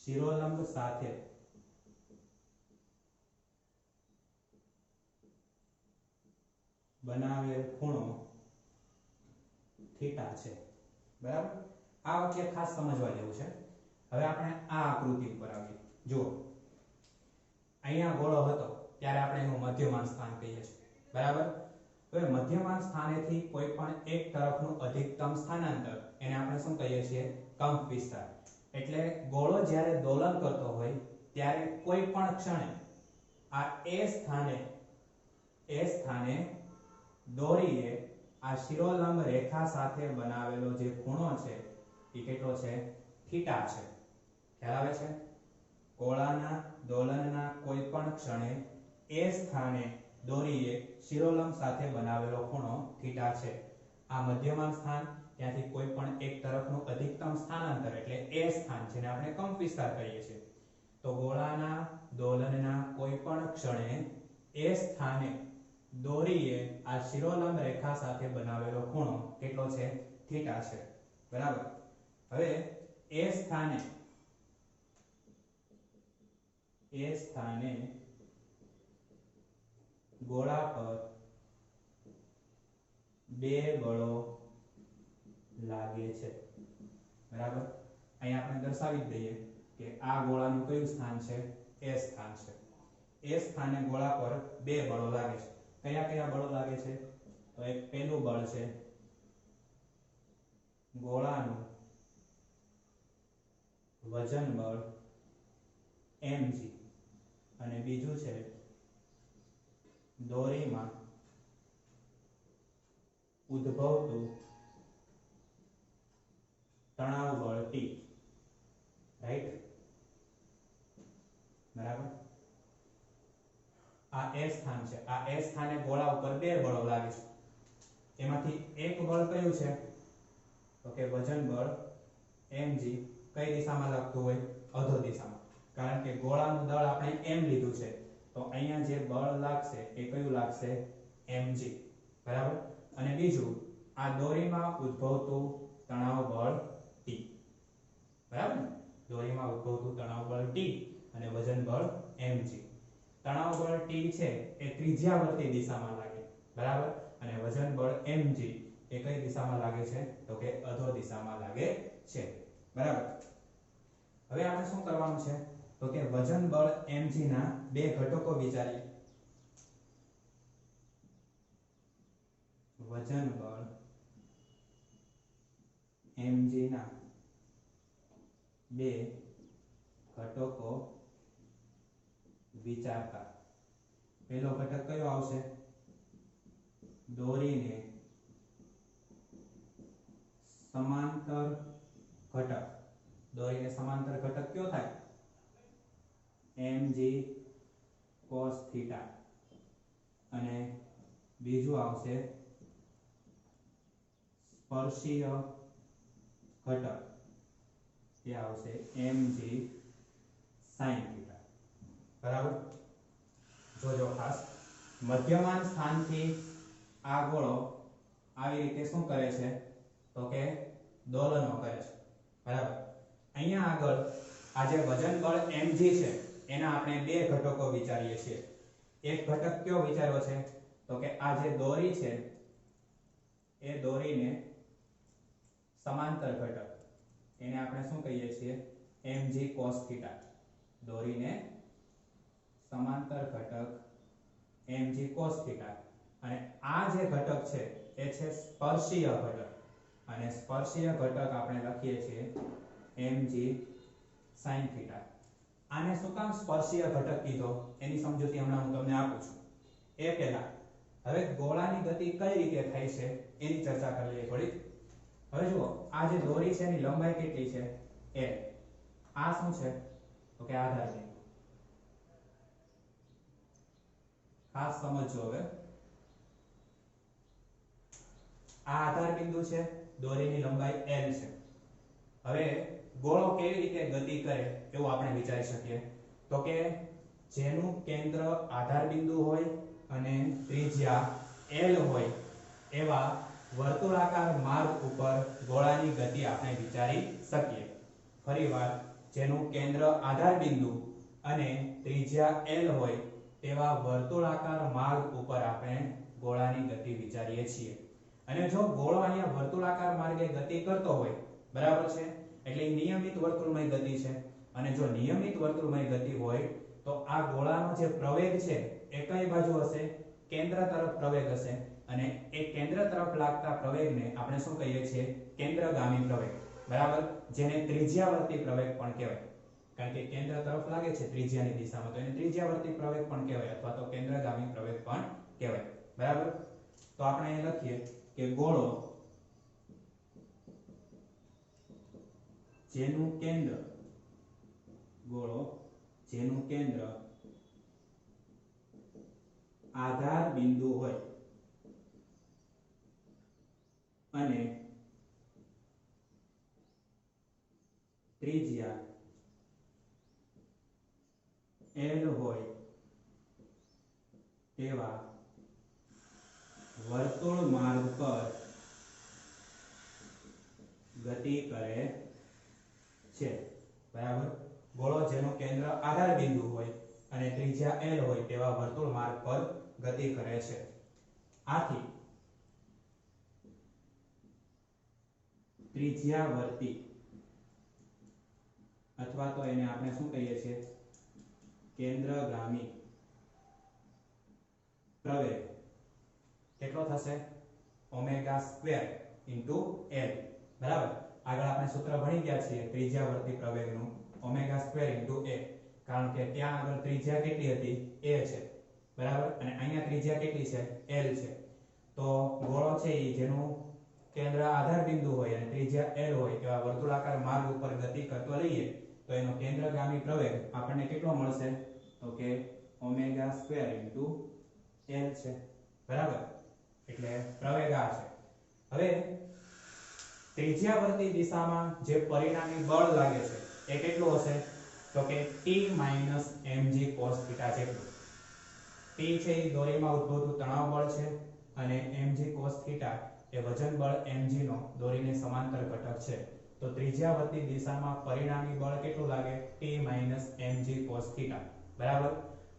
શિરોલંબ સાથે બનાવેલ ખૂણો થીટા છે, બરાબર? આ વાક્ય ખાસ સમજવા જેવું છે. હવે આપણે આ આકૃતિ ઉપર આવીએ. જુઓ, અહીંયા ગોળો હતો ત્યારે આપણે એનું મધ્યમાન સ્થાન કહીએ છીએ, બરાબર? હવે મધ્યમાન સ્થાનેથી કોઈ પણ એક તરફનું અધિકતમ સ્થાનાંતર એને આપણે શું કહીએ છીએ? કંપ વિસ્તાર. એટલે ગોળો જ્યારે દોલન કરતો હોય ત્યારે કોઈ પણ ક્ષણે આ એ સ્થાને દોરીએ આ શિરોલંબ રેખા સાથે બનાવેલો જે ખૂણો છે એ કેટલો છે? થીટા છે. ખ્યાલ આવે છે? ગોળાના દોલનના કોઈ પણ ક્ષણે એ સ્થાને દોરીએ શિરોલંબ સાથે બનાવેલો ખૂણો થીટા છે. આ મધ્યમાન સ્થાન, ત્યાંથી કોઈ પણ એક તરફનું અધિકતમ સ્થાનાંતર એટલે એ સ્થાન જેને આપણે કંપ વિસ્તાર કહીએ છીએ. તો ગોળાના દોલનના કોઈ પણ ક્ષણે એ સ્થાને દોરીએ આ શિરોલંબ રેખા સાથે બનાવેલો ખૂણો કેટલો છે? થીટા છે, બરાબર? હવે એ સ્થાને ગોળા પર બે બળો લાગે છે, બરાબર? અહીંયા આપણે દર્શાવી દઈએ કે આ ગોળાનું કયું સ્થાન છે? એ સ્થાન છે. એ સ્થાને ગોળા પર બે બળો લાગે છે. કયા કયા બળો લાગે છે? તો એક પહેલું બળ છે ગોળાનું વજન બળ mg અને બીજું છે દોરીમાં ઉદ્ભવતું તણાવ બળ T, રાઈટ? બરાબર? આ એ સ્થાન છે, આ એ સ્થાને ગોળા ઉપર બે બળો લાગે છે, એમાંથી એક બળ કયું છે તો કે વજન બળ mg કઈ દિશામાં લાગતું હોય અધો દિશામાં, કારણ કે ગોળાનું દળ આપણે m લીધું છે તો અહીંયા જે બળ લાગશે એ કયું લાગશે mg, બરાબર. અને બીજું આ દોરીમાં ઉદ્ભવતું તણાવ બળ T, બરાબર ને, દોરીમાં ઉદ્ભવતું તણાવ બળ T અને વજન બળ mg. તણાવ બળ T છે એ ત્રિજ્યાવર્તી દિશામાં લાગે, બરાબર, અને વજન બળ mg એ કઈ દિશામાં લાગે છે તો કે અધો દિશામાં લાગે છે, બરાબર. હવે આપણે શું કરવાનું છે તો કે વજન બળ mg ના બે ઘટકો વિચારીએ. વજન બળ mg ના બે ઘટકો વિચારતા પહેલો ઘટક કયો આવશે, દોરીને સમાંતર ઘટક. દોરીને સમાંતર ઘટક કયો થાય mg cos થીટા, અને બીજું આવશે સ્પર્શીય ઘટક, એ આવશે mg sin થીટા, બરાબર. જોજો ખાસ, મધ્યમાન સ્થાનથી આ ગોળો આવી રીતે શું કરે છે તો કે દોલનો કરે છે, બરાબર. અહીંયા આગળ આ જે વજન બળ mg છે એના આપણે બે ઘટકો વિચારીએ છીએ. એક ઘટક કયો વિચાર્યો છે તો કે આ જે દોરી છે એ દોરીને સમાંતર ઘટક, એને આપણે શું કહીએ છીએ mg cos થીટા. દોરીને સમાંતર ઘટક mg cos થીટા, અને આ જે ઘટક છે એ છે સ્પર્શીય ઘટક, અને સ્પર્શીય ઘટક આપણે લખીએ છીએ mg sin થીટા. આને શું કામ સ્પર્શીય ઘટક કીધો એની સમજૂતી હમણાં હું તમને આપું છું. એ પહેલા હવે ગોળાની ગતિ કઈ રીતે થાય છે એની ચર્ચા કરી લઈએ થોડી. હવે જુઓ, આ જે દોરી છે એની લંબાઈ કેટલી છે l. આ શું છે તો કે આધાર બિંદુ. ખાસ સમજો, હવે આ આધાર બિંદુ છે, દોરીની લંબાઈ l છે. હવે ગોળો કેવી રીતે ગતિ કરે એવું આપણે વિચારી શકીએ તો કે જેનું કેન્દ્ર આધાર બિંદુ હોય અને ત્રિજ્યા l હોય એવા વર્તુળાકાર માર્ગ ઉપર ગોળાની ગતિ આપણે વિચારી શકીએ. ફરીવાર, જેનું કેન્દ્ર આધાર બિંદુ અને ત્રિજ્યા l હોય તેવા વર્તુળાકાર માર્ગ ઉપર આપણે ગોળાની ગતિ વિચારીએ છીએ. અને જો ગોળો અહીંયા વર્તુળાકાર માર્ગે ગતિ કરતો હોય, બરાબર છે, એટલે નિયમિત વર્તુળમય ગતિ છે. અને જો નિયમિત વર્તુળમય ગતિ હોય તો આ ગોળાનો જે પ્રવેગ છે એ કઈ બાજુ હશે, કેન્દ્ર તરફ પ્રવેગ હશે. અને એ કેન્દ્ર તરફ લાગતા પ્રવેગને આપણે શું કહીએ છીએ કેન્દ્રગામી પ્રવેગ, બરાબર, જેને ત્રિજ્યાવર્તી પ્રવેગ પણ કહેવાય. કારણ કે કેન્દ્ર તરફ લાગે છે ત્રિજ્યાની દિશામાં, તો એને ત્રિજ્યાવર્તી પ્રવેગ પણ કહેવાય, અથવા તો કેન્દ્રગામી પ્રવેગ પણ કહેવાય, બરાબર. તો આપણે અહીં લખીએ કે ગોળો જેનું કેન્દ્ર આધાર બિંદુ હોય અને ત્રિજ્યા l હોય તેવા વર્તુળ માર્ગ પર ગતિ કરે છે, બરાબર. ગોળો જેનું કેન્દ્ર આધાર બિંદુ હોય અને ત્રિજ્યા l હોય તેવા વર્તુળ માર્ગ પર ગતિ કરે છે. આથી ત્રિજ્યાવર્તી, અથવા તો એને આપણે શું કહીએ છીએ કેન્દ્રગામી પ્રવેગ કેટલો થશે ઓમેગા સ્ક્વેર ઇન્ટુ l, બરાબર. આગળ આપણે સૂત્ર ભણી ગયા છીએ ત્રિજ્યાવર્તી પ્રવેગનું ઓમેગા સ્ક્વેર ઇન્ટુ a, કારણ કે ત્યાં આગળ ત્રિજ્યા કેટલી હતી a છે, બરાબર, અને અહીંયા ત્રિજ્યા કેટલી છે l છે. તો ગોળો છે એ જેનું કેન્દ્ર આધાર બિંદુ હોય અને ત્રિજ્યા l હોય એવા વર્તુળાકાર માર્ગ ઉપર ગતિ કરતો લઈએ તો એનો કેન્દ્રગામી પ્રવેગ આપણને કેટલો મળશે તો કે ઓમેગા સ્ક્વેર ઇન્ટુ એલ છે, બરાબર. એટલે પ્રવેગ આ છે. હવે ત્રિજ્યાવર્તી દિશામાં જે પરિણામી બળ લાગે છે એ કેટલું હશે? તો કે t mg cos θ જેટલું. t છે એ દોરીમાં ઉદ્ભવતું તણાવ બળ છે અને mg cos θ એ વજન બળ mg નો દોરીને સમાંતર ઘટક છે. તો ત્રિજ્યાવર્તી દિશામાં પરિણામી બળ કેટલું લાગે? t mg cos θ, બરાબર.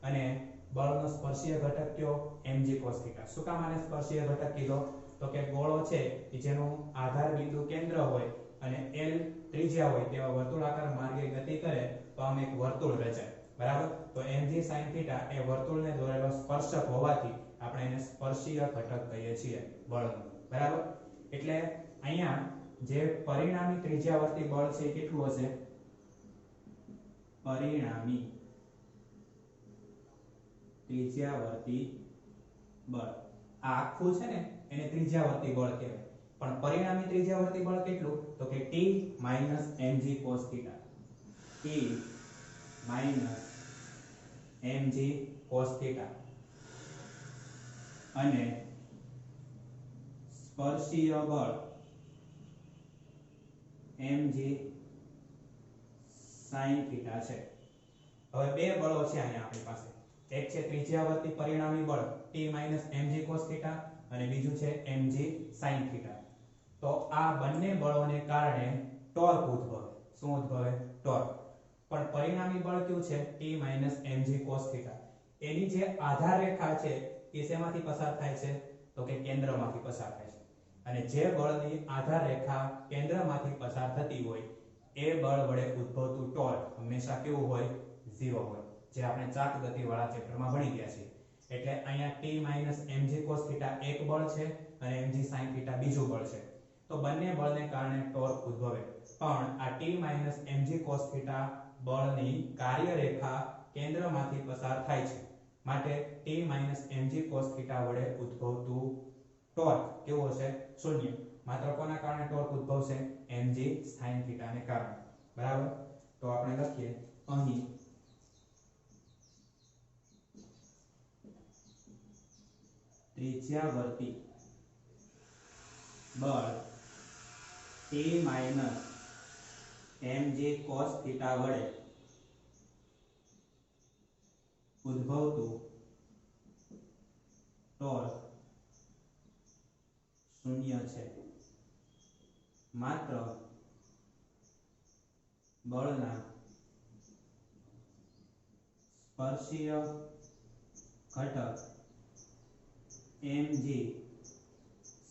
અને બળનો સ્પર્શીય ઘટક કયો? mg cos θ. શું કામ આને સ્પર્શીય ઘટક કીધો? તો કે ગોળો છે કે જેનું આધાર બિંદુ કેન્દ્ર હોય અને l ત્રિજ્યા હોય તેવા વર્તુળાકાર માર્ગે ગતિ કરે તો આમ એક વર્તુળ રચાય, બરાબર. તો mg sin θ એ વર્તુળને દોરેલો સ્પર્શક હોવાથી આપણે એને સ્પર્શીય ઘટક કહીએ છીએ બળનું, બરાબર. એટલે અહીંયા જે પરિણામી ત્રિજ્યાવર્તી બળ છે એ કેટલું હશે? પરિણામી ત્રિજ્યાવર્તી બળ આ આખું છે ને એને ત્રિજ્યાવર્તી બળ કહેવાય, પણ પરિણામી ત્રિજ્યાવર્તી બળ કેટલું? તો કે t mg cos θ. t mg cos θ અને સ્પર્શીય બળ mg sin θ છે. હવે બે બળો છે અહીંયા આપણી પાસે. એક છે ત્રિજ્યાવર્તી પરિણામી બળ t mg cos θ અને બીજું છે mg sin θ. તો આ બંને બળોને કારણે ટોર્ક ઉદ્ભવે. શું ઉદ્ભવે? ટોર્ક. પણ પરિણામી બળ કયું છે? t mg cos θ. એની જે આધાર રેખા છે એ શેમાંથી પસાર થાય છે? તો કે કેન્દ્રમાંથી પસાર થાય છે. અને જે બળની આધાર રેખા કેન્દ્રમાંથી પસાર થતી હોય એ બળ વડે ઉદ્ભવતું ટોર્ક હંમેશા કેવું હોય? 0 હોય, જે આપણે ચાક ગતિવાળા ચેપ્ટરમાં ભણી ગયા છીએ. એટલે અહીંયા t mg cos θ એક બળ છે અને mg sin θ બીજું બળ છે. તો બંને બળને કારણે ટોર્ક ઉદ્ભવે. પણ આ t mg cos θ બળની કાર્ય રેખા કેન્દ્રમાંથી પસાર થાય છે, માટે t mg cos θ વડે ઉદ્ભવતું ટોર્ક કેવું હશે? શૂન્ય. માત્ર કોના કારણે ટોર્ક ઉદ્ભવશે? mg sin θ ને કારણે, બરાબર. તો આપણે લખીએ અહીં ત્રિજ્યાવર્તી બળ t mg cos θ વડે ઉદ્ભવતું ટોર્ક શૂન્ય છે. માત્ર બળના સ્પર્શીય ઘટક mg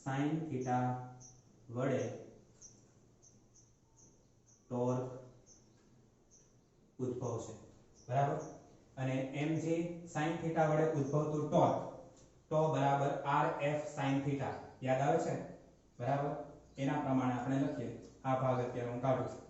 sin θ વડે ટોર્ક ઉદ્ભવશે, બરાબર. અને mg sin θ વડે ઉદ્ભવતું ટોર્ક ટો બરાબર rf sin θ યાદ આવે છે, બરાબર. એના પ્રમાણે આપણે લખીએ. આ ભાગ અત્યારે હું કાઢું છું.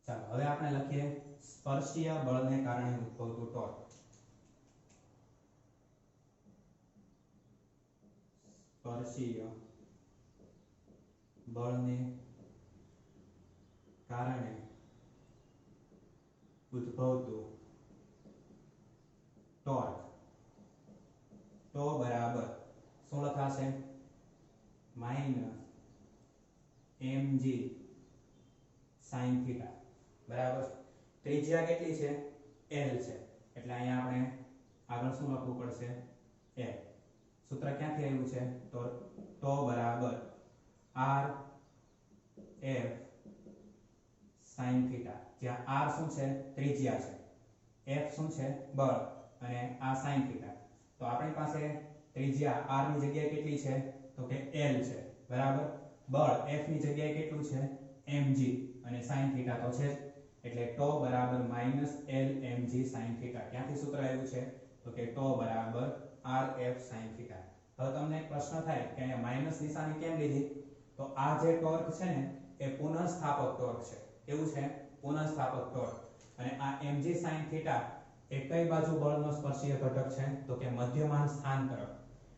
ચાલો હવે આપણે લખીએ સ્પર્શીય બળને કારણે ઉદ્ભવતું ટોર્ક. સ્પર્શીય બળને કારણે ઉદ્ભવતું ટોર્ક ટો બરાબર શું લખાશે? mg sin θ, બરાબર. ત્રિજ્યા કેટલી છે? l છે. એટલે અહીંયા આપણે આગળ શું લખવું પડશે? l. સૂત્ર ક્યાંથી આવ્યું છે? તો ટો બરાબર r f sin θ. જ્યાં r શું છે? ત્રિજ્યા છે. f શું છે? બળ. અને આ sin θ. તો આપણી પાસે ત્રિજ્યા r ની જગ્યાએ કેટલી છે? તો કે l છે, બરાબર. બળ f ની જગ્યાએ કેટલું છે? mg. અને sin θ તો છે જ. એટલે ટો બરાબર -l mg sin θ. ક્યાંથી સૂત્ર આવ્યું છે? તો કે ટો બરાબર rf sin θ. હવે તમને એક પ્રશ્ન થાય કે અહીંયા માઈનસ નિશાની કેમ લીધી? તો આ જે ટોર્ક છે ને એ પુનઃસ્થાપક ટોર્ક છે. કેવું છે? પુનઃસ્થાપક ટોર્ક. અને આ mg sin θ એ કઈ બાજુ બળનો સ્પર્શીય ઘટક છે? તો કે મધ્યમાન સ્થાન તરફ.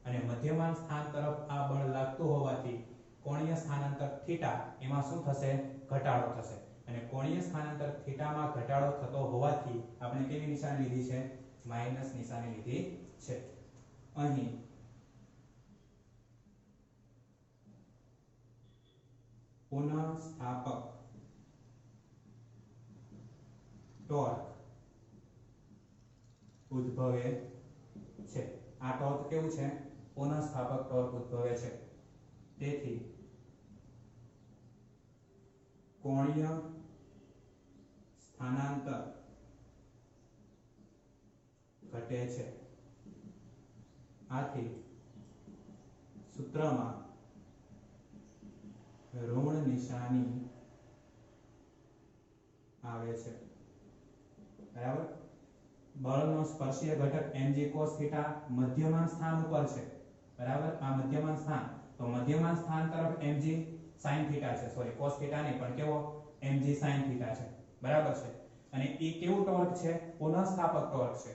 અને મધ્યમાન સ્થાન તરફ આ બળ લાગતું હોવાથી કોણીય સ્થાનાંતર થીટા એમાં શું થશે? ઘટાડો થશે. અને કોણીય સ્થાનાંતર થીટામાં ઘટાડો થતો હોવાથી આપણે કેવી નિશાની લીધી છે? માઈનસ નિશાની લીધી છે. અહીં પુનઃસ્થાપક ટોર્ક ઉદ્ભવે છે. આ ટોર્ક કેવું છે? પુનઃસ્થાપક ટોર્ક ઉદ્ભવે છે. તેથી કોણીય સ્થાનાંતર ઘટે છે. આથી સૂત્રમાં ઋણ નિશાની આવે છે. બરાબર. બળનો સ્પર્શીય ઘટક mg cos θ મધ્યમાન સ્થાન ઉપર છે. બરાબર. આ મધ્યમાન સ્થાન, તો મધ્યમાન સ્થાન તરફ mg sin θ છે. સોરી, cos θ નહીં પણ કેવો? mg sin θ છે. બરાબર છે. અને એ કેવું ટોર્ક છે? પુનઃસ્થાપક ટોર્ક છે.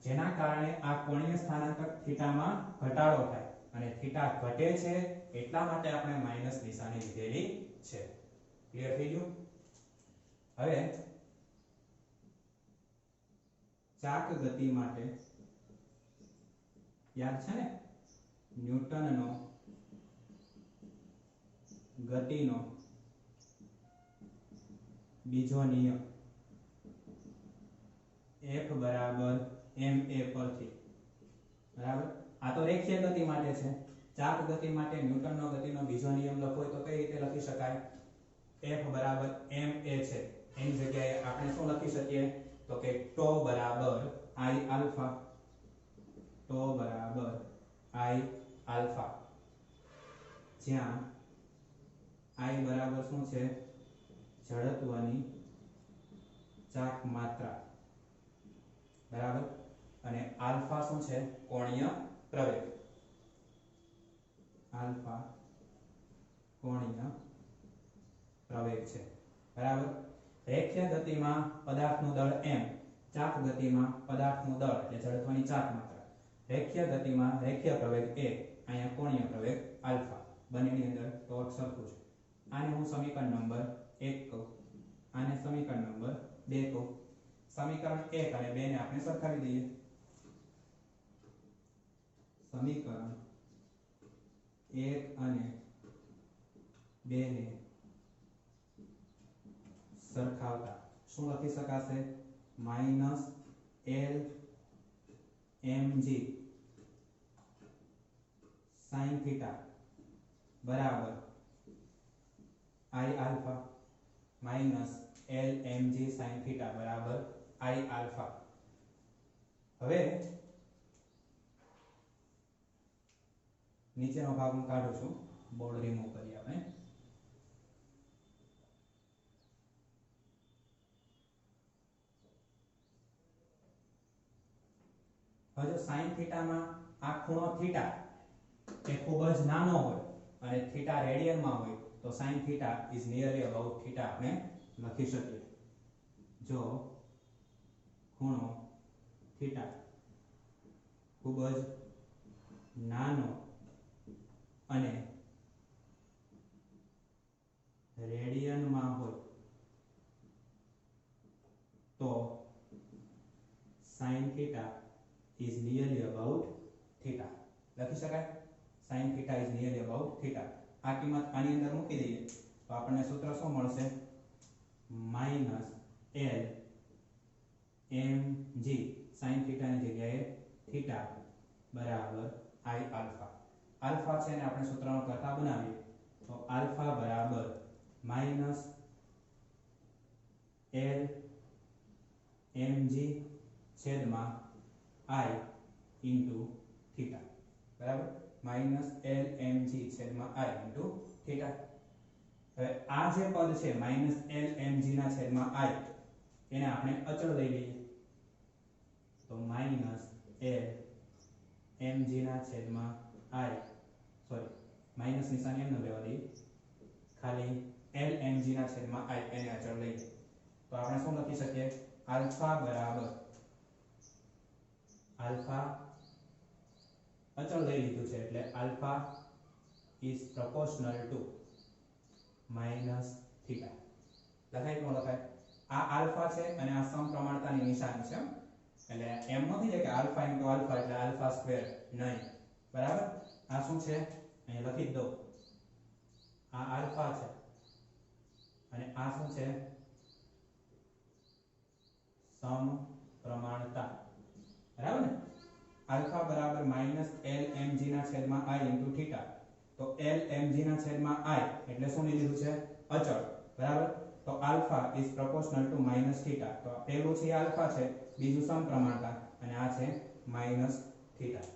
જેના કારણે આ કોણીય સ્થાનાંતર થીટામાં ઘટાડો થાય અને થીટા ઘટે છે એટલા માટે આપણે માઈનસ નિશાની લીધેલી છે. ક્લિયર થઈ ગયું? હવે ચાક ગતિ માટે યાદ છે ને ન્યૂટનનો ગતિનો બીજો નિયમ F બરાબર ma પરથી. બરાબર. આ તો રેખીય ગતિ માટે છે. ચાપ ગતિ માટે ન્યૂટનનો ગતિનો બીજો નિયમ લખવો હોય તો કઈ રીતે લખી શકાય? F બરાબર ma છે. એની જગ્યાએ આપણે શું લખી શકીએ? તો કે τ બરાબર I આલ્ફા. τ બરાબર I આલ્ફા. જ્યાં I બરાબર શું છે? જડત્વની ચાક માત્રા. બરાબર. અને આલ્ફા શું છે? કોણીય પ્રવેગ. આલ્ફા કોણીય પ્રવેગ છે. બરાબર. રેખીય ગતિમાં પદાર્થનું દળ m, ચાપ ગતિમાં પદાર્થનું દળ એટલે જડત્વની ચાક માત્રા. રેખીય ગતિમાં રેખીય પ્રવેગ a, અહીંયા કોણીય પ્રવેગ આલ્ફા. બંનેની અંદર ટોર્ક સરખું છે. આને હું સમીકરણ નંબર 1 કહું, આને સમીકરણ નંબર 2 કહું. સમીકરણ 1 અને 2 ને આપણે સરખાવી દઈએ. સમીકરણ 1 અને 2 ને સરખાવતા શું લખી શકાશે? માઈનસ L mg sin θ બરાબર I alpha minus L mg sin θ બરાબર I આલ્ફા. હવે નીચેનો ભાગ હું કાઢું છું, બોર્ડ રિમૂવ કરીએ આપણે. હવે જો sin થીટામાં આ ખૂણો થીટા એ ખૂબ જ નાનો હોય અને થીટા રેડિયનમાં હોય તો sin θ is nearly about theta આપણે લખી શકીએ. જો ખૂણો થીટા ખૂબ જ નાનો અને રેડિયનમાં હોય તો sin θ is nearly about theta લખી શકાય. sin θ is nearly about theta. આ કિંમત આની અંદર મૂકી દઈએ તો આપણને સૂત્ર શું મળશે? માઈનસ L mg sin θ ની જગ્યાએ થીટા બરાબર I આલ્ફા. આલ્ફા છે ને આપણે સૂત્રનો કરતા બનાવીએ તો આલ્ફા બરાબર માઈનસ L mg છેદમાં I into theta. બરાબર. માઈનસ L mg છેદમાં I into theta. હવે આ જે પદ છે માઈનસ L mg ના છેદમાં I એને આપણે અચળ લઈ લઈએ તો માઈનસ L mg ના છેદમાં I, સોરી માઈનસ નિશાની એમ ન લેવા દઈએ, ખાલી L mg ના છેદમાં I એને અચળ લઈએ તો આપણે શું લખી શકીએ? આલ્ફા બરાબર આલ્ફા અચળ લઈ લીધું છે એટલે alpha is proportional to minus theta. લખાય કે ન લખાય? આ આલ્ફા છે અને આ સમપ્રમાણતાની નિશાની છે, એટલે એમ નથી કે આલ્ફા ઇન્ટુ આલ્ફા એટલે આલ્ફા સ્ક્વેર, નહીં. બરાબર? આ શું છે અહીં લખી દો. આ આલ્ફા છે અને આ શું છે? સમપ્રમાણતા. બરાબર ને? આલ્ફા બરાબર માઇનસ એલ mg ના છેદમાં i ઇન્ટુ થીટા. તો એલ mg ના છેદમાં i એટલે શું લીધું છે? અચળ. બરાબર? તો alpha is proportional two minus theta. તો પહેલું છે આલ્ફા છે, બીજું સમપ્રમાણતા અને આ છે માઇનસ થીટા.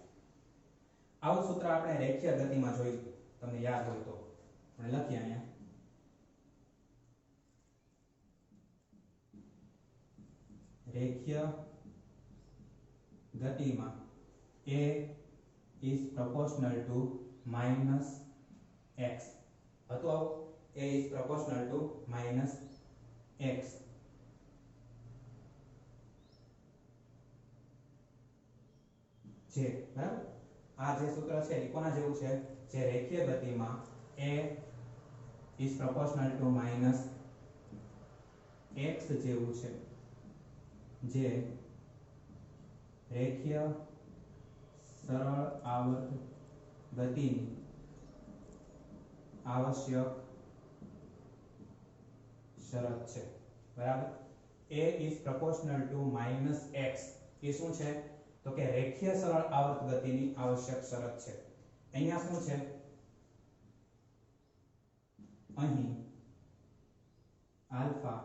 આવું સૂત્ર આપણે રેખીય ગતિમાં જોયું, તમને યાદ હોય તો. આપણે લખીએ અહીંયા રેખીય ગતિમાં a is proportional to minus x. હતો આવું? a is proportional to minus x. જે બરાબર આ જે સૂત્ર છે એ કોના જેવું છે? જે રેખીય ગતિમાં a is proportional to minus x જેવું છે, જે રેખીય સરળ આવર્ત ગતિની આવશ્યક શરત છે. બરાબર? a is proportional to minus x એ શું છે? તો કે રેખીય સરળ આવર્ત ગતિની આવશ્યક શરત છે. અહીંયા શું છે? અહીં alpha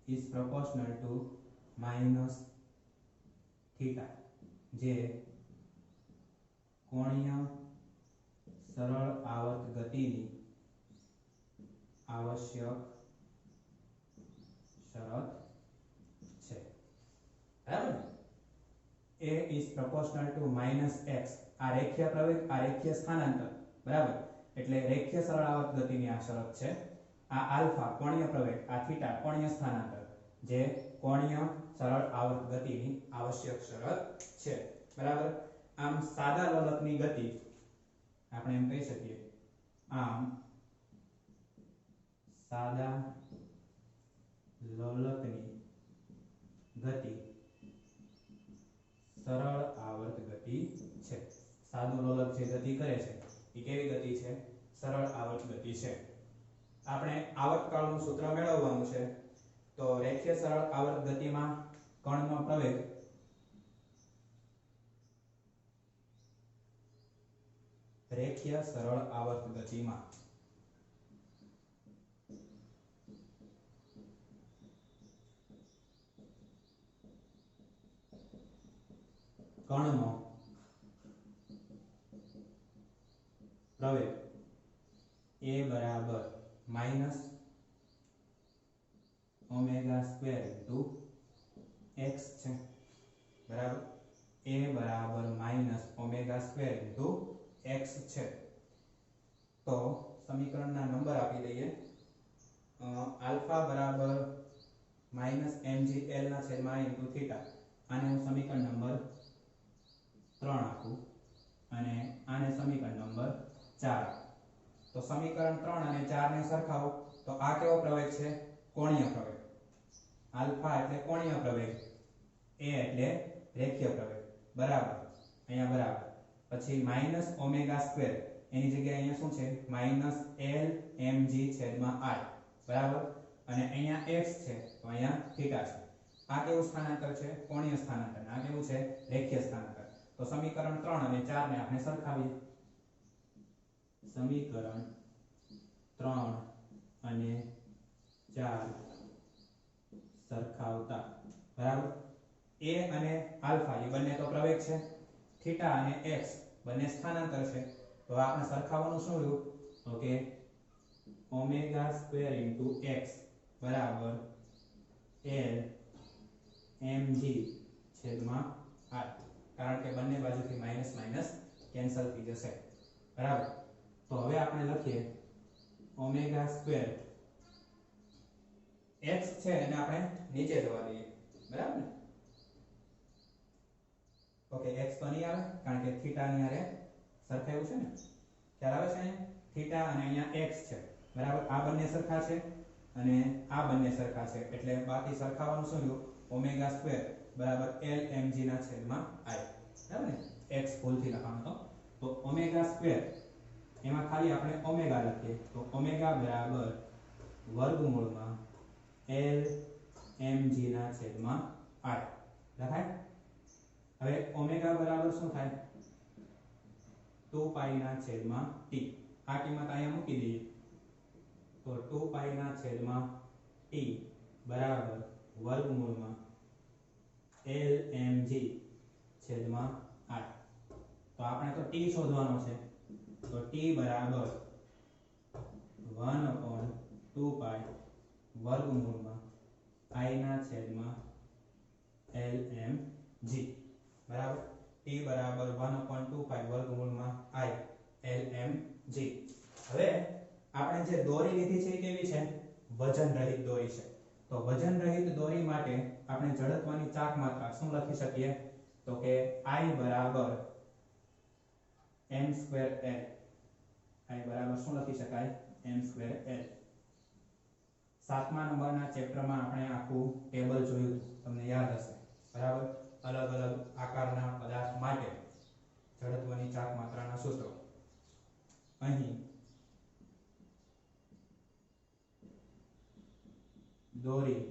is proportional to minus theta, જે કોણીય સરળ આવર્ત ગતિની આવશ્યક શરત છે. બરાબર? a is proportional to minus x. આ રેખીય પ્રવેગ, આ રેખીય સ્થાનાંતર. બરાબર? એટલે રેખીય સરળ આવર્ત ગતિની આ શરત છે. આ આલ્ફા કોણીય પ્રવેગ, આ થીટા કોણીય સ્થાનાંતર, જે કોણીય સરળ આવર્ત ગતિની આવશ્યક શરત છે. બરાબર? આમ સાદા લોલકની ગતિ આપણે એમ કહી શકીએ, આમ સાદા લોલકની ગતિ સરળ આવર્ત ગતિ છે. સાદું લોલક જે ગતિ કરે છે એ કેવી ગતિ છે? સરળ આવર્ત ગતિ છે. આપણે આવર્તકાળનું સૂત્ર મેળવવાનું છે. તો રેખીય સરળ આવર્ત ગતિમાં કણનો પ્રવેગ રેખીય સરળ આવર્ત ગતિમાં કણનો પ્રવેગ a બરાબર minus omega square into x છે. બરાબર? a બરાબર minus omega square into x છે. તો સમીકરણના નંબર આપી દઈએ. આલ્ફા બરાબર માઇનસ mgl ના છેદમાં i ઇન્ટુ થીટા. આને હું સમીકરણ નંબર 3 આપું અને આને સમીકરણ નંબર 4. તો સમીકરણ 3 અને 4 ને સરખાવો તો આ કેવો પ્રવેગ છે? કોણીય પ્રવેગ. આલ્ફા એટલે કોણીય પ્રવેગ, a એટલે રેખીય પ્રવેગ. બરાબર? અહીંયા બરાબર. પછી માઇનસ ઓમેગા સ્ક્વેર, એની જગ્યાએ અહીંયા શું છે? માઇનસ એલ mg છેદમાં i. બરાબર? અને અહીંયા x છે તો અહીંયા થીટા છે. આ કેવું સ્થાનાંતર છે? કોણીય સ્થાનાંતર. આ કેવું છે? રેખીય સ્થાનાંતર. તો સમીકરણ 3 અને 4 ને આપણે સરખાવીએ. સમીકરણ 3 અને 4 સરખાવતા. બરાબર? a અને આલ્ફા એ બંને તો પ્રવેગ છે, થીટા અને x બંને સ્થાનાંતર છે. તો આપણે સરખાવવાનું શું રહ્યું? તો કે ઓમેગા સ્ક્વેર ઇન્ટુ x બરાબર l mg છેદમાં r. કારણ કે બંને બાજુથી માઇનસ માઇનસ કેન્સલ થઈ જશે. બરાબર? તો હવે આપણે લખીએ ઓમેગા સ્ક્વેર x છે એને આપણે નીચે જવા દઈએ. બરાબર ને? ઓકે, x તો નહીં આવે કારણ કે થીટા ની હારે સરખાયું છે ને, ખ્યાલ આવે છે? અહીંયા થીટા અને અહીંયા x છે, બરાબર? આ બંને સરખા છે અને આ બંને સરખા છે, એટલે બાકી સરખાવાનું શું રહ્યું? ઓમેગા સ્ક્વેર બરાબર lmg ના છેદમાં i, બરાબર ને? x ભૂલથી લખાણો તો ઓમેગા સ્ક્વેર એમાં ખાલી આપણે ઓમેગા લખીએ તો ઓમેગા બરાબર વર્ગમૂળમાં lmg ના છેદમાં i લખાય. હવે ઓમેગા બરાબર શું થાય? 2 પાઈ ના છેદમાં t. આ કિંમત અહીંયા મૂકી દઈએ તો 2 પાઈ ના છેદમાં t બરાબર વર્ગમૂળમાં lmg છેદમાં i. તો આપણે તો t શોધવાનો છે, તો t બરાબર 1/2 પાઈ વર્ગમૂળમાં i ના છેદમાં lmg, બરાબર? t બરાબર 1/2 પાઈ વર્ગમૂળમાં i lmg. હવે આપણે જે દોરી લીધી છે એ કેવી છે? વજન રહિત દોરી છે. તો વજન રહિત દોરી માટે આપણે જડત્વની ચાક માત્રા શું લખી શકીએ? તો કે i બરાબર m²l. i બરાબર શું લખી શકાય? m²l. 7મા નંબરના ચેપ્ટરમાં આપણે આખું ટેબલ જોયું, તમને યાદ હશે, બરાબર? અલગ અલગ આકારના પદાર્થ માટે જડત્વની ચાક માત્રાના સૂત્રો. અહીં દોરી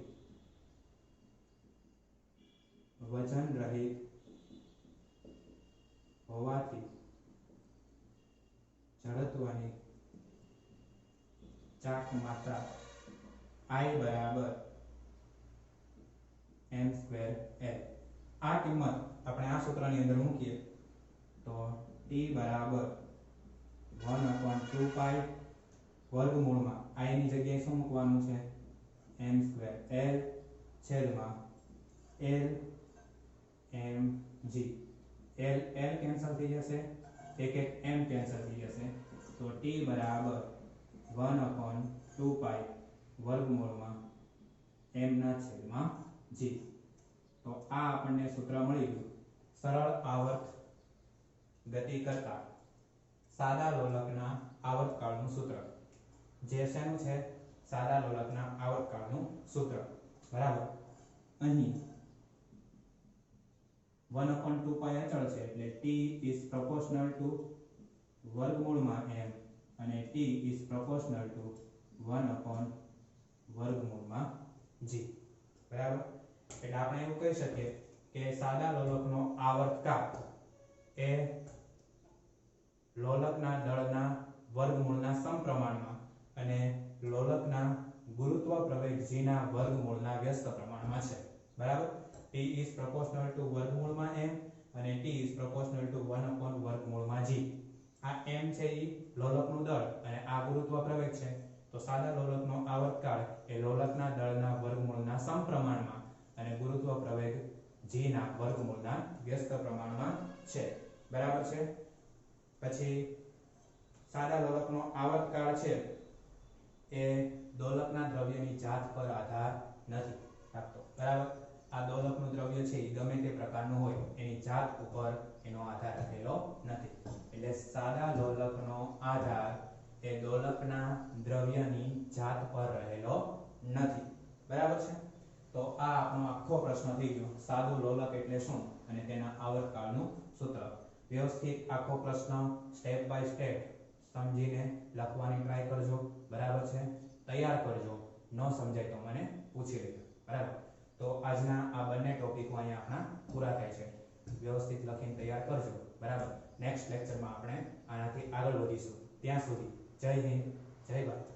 વજન રહિત હોવાથી જડત્વની ચાક માત્રા i બરાબર m²l. આ કિંમત આપણે આ સૂત્રની અંદર મૂકીએ તો t બરાબર 1/2 પાઈ વર્ગમૂળમાં i ની જગ્યાએ શું મૂકવાનું છે? m²l છેદમાં lmg. l કેન્સલ થઈ જશે, એક m કેન્સલ થઈ જશે, તો t બરાબર 1/2 પાઈ વર્ગમૂળમાં m ના છેદમાં g. તો આ આપણને સૂત્ર મળી ગયું. સરળ આવર્ત ગતિ કરતા સાદા લોલકના આવર્તકાળનું સૂત્ર. જે શેનું છે? સાદા લોલકના આવર્તકાળનું સૂત્ર, બરાબર? અહીં 1/2 પાઈ અચળ છે, એટલે t is proportional to વર્ગમૂળમાં m અને t is proportional to 1/વર્ગમૂળમાં g, બરાબર? એટલે આપણે એવું કહી શકીએ કે સાદા લોલકનો આવર્તકાળ એ લોલકના દળના વર્ગમૂળના સમપ્રમાણમાં અને લોલકના ગુરુત્વ પ્રવેગ g ના વર્ગમૂળના વ્યસ્ત પ્રમાણમાં છે, બરાબર? t is proportional to વર્ગમૂળમાં m અને t is proportional to 1/વર્ગમૂળમાં g. આ m છે એ લોલકનું દળ અને આ ગુરુત્વ પ્રવેગ છે. તો સાદા લોલકનો આવર્તકાળ એ લોલકના દળના વર્ગમૂળના સમપ્રમાણમાં અને ગુરુત્વ પ્રવેગ g ના વર્ગમૂળના વ્યસ્ત પ્રમાણમાં છે, બરાબર છે? પછી સાદા લોલકનો આવર્તકાળ છે એ દોલકના દ્રવ્યની જાત પર આધાર નથી રાખતો, બરાબર? આ દોલકનું દ્રવ્ય છે એ ગમે તે પ્રકારનું હોય, એની જાત ઉપર એનો આધાર રહેલો નથી. એટલે સાદા લોલકનો આધાર એ દોલકના દ્રવ્યની જાત પર રહેલો નથી, બરાબર છે? તો આ આપણો આખો પ્રશ્ન થઈ ગયો. સાદું લોલક એટલે શું અને તેના આવર્તકાળનું સૂત્ર. વ્યવસ્થિત આખો પ્રશ્ન સ્ટેપ બાય સ્ટેપ સમજીને લખવાની ટ્રાય કરજો, બરાબર છે? તૈયાર કરજો. ન સમજાય તો મને પૂછી લેજો, બરાબર? તો આજના આ બંને ટોપિકો અહીંયા આપણા પૂરા થાય છે. વ્યવસ્થિત લખીને તૈયાર કરજો, બરાબર? નેક્સ્ટ લેક્ચરમાં આપણે આનાથી આગળ વધીશું. ત્યાં સુધી જય હિન્દ, જય ભારત.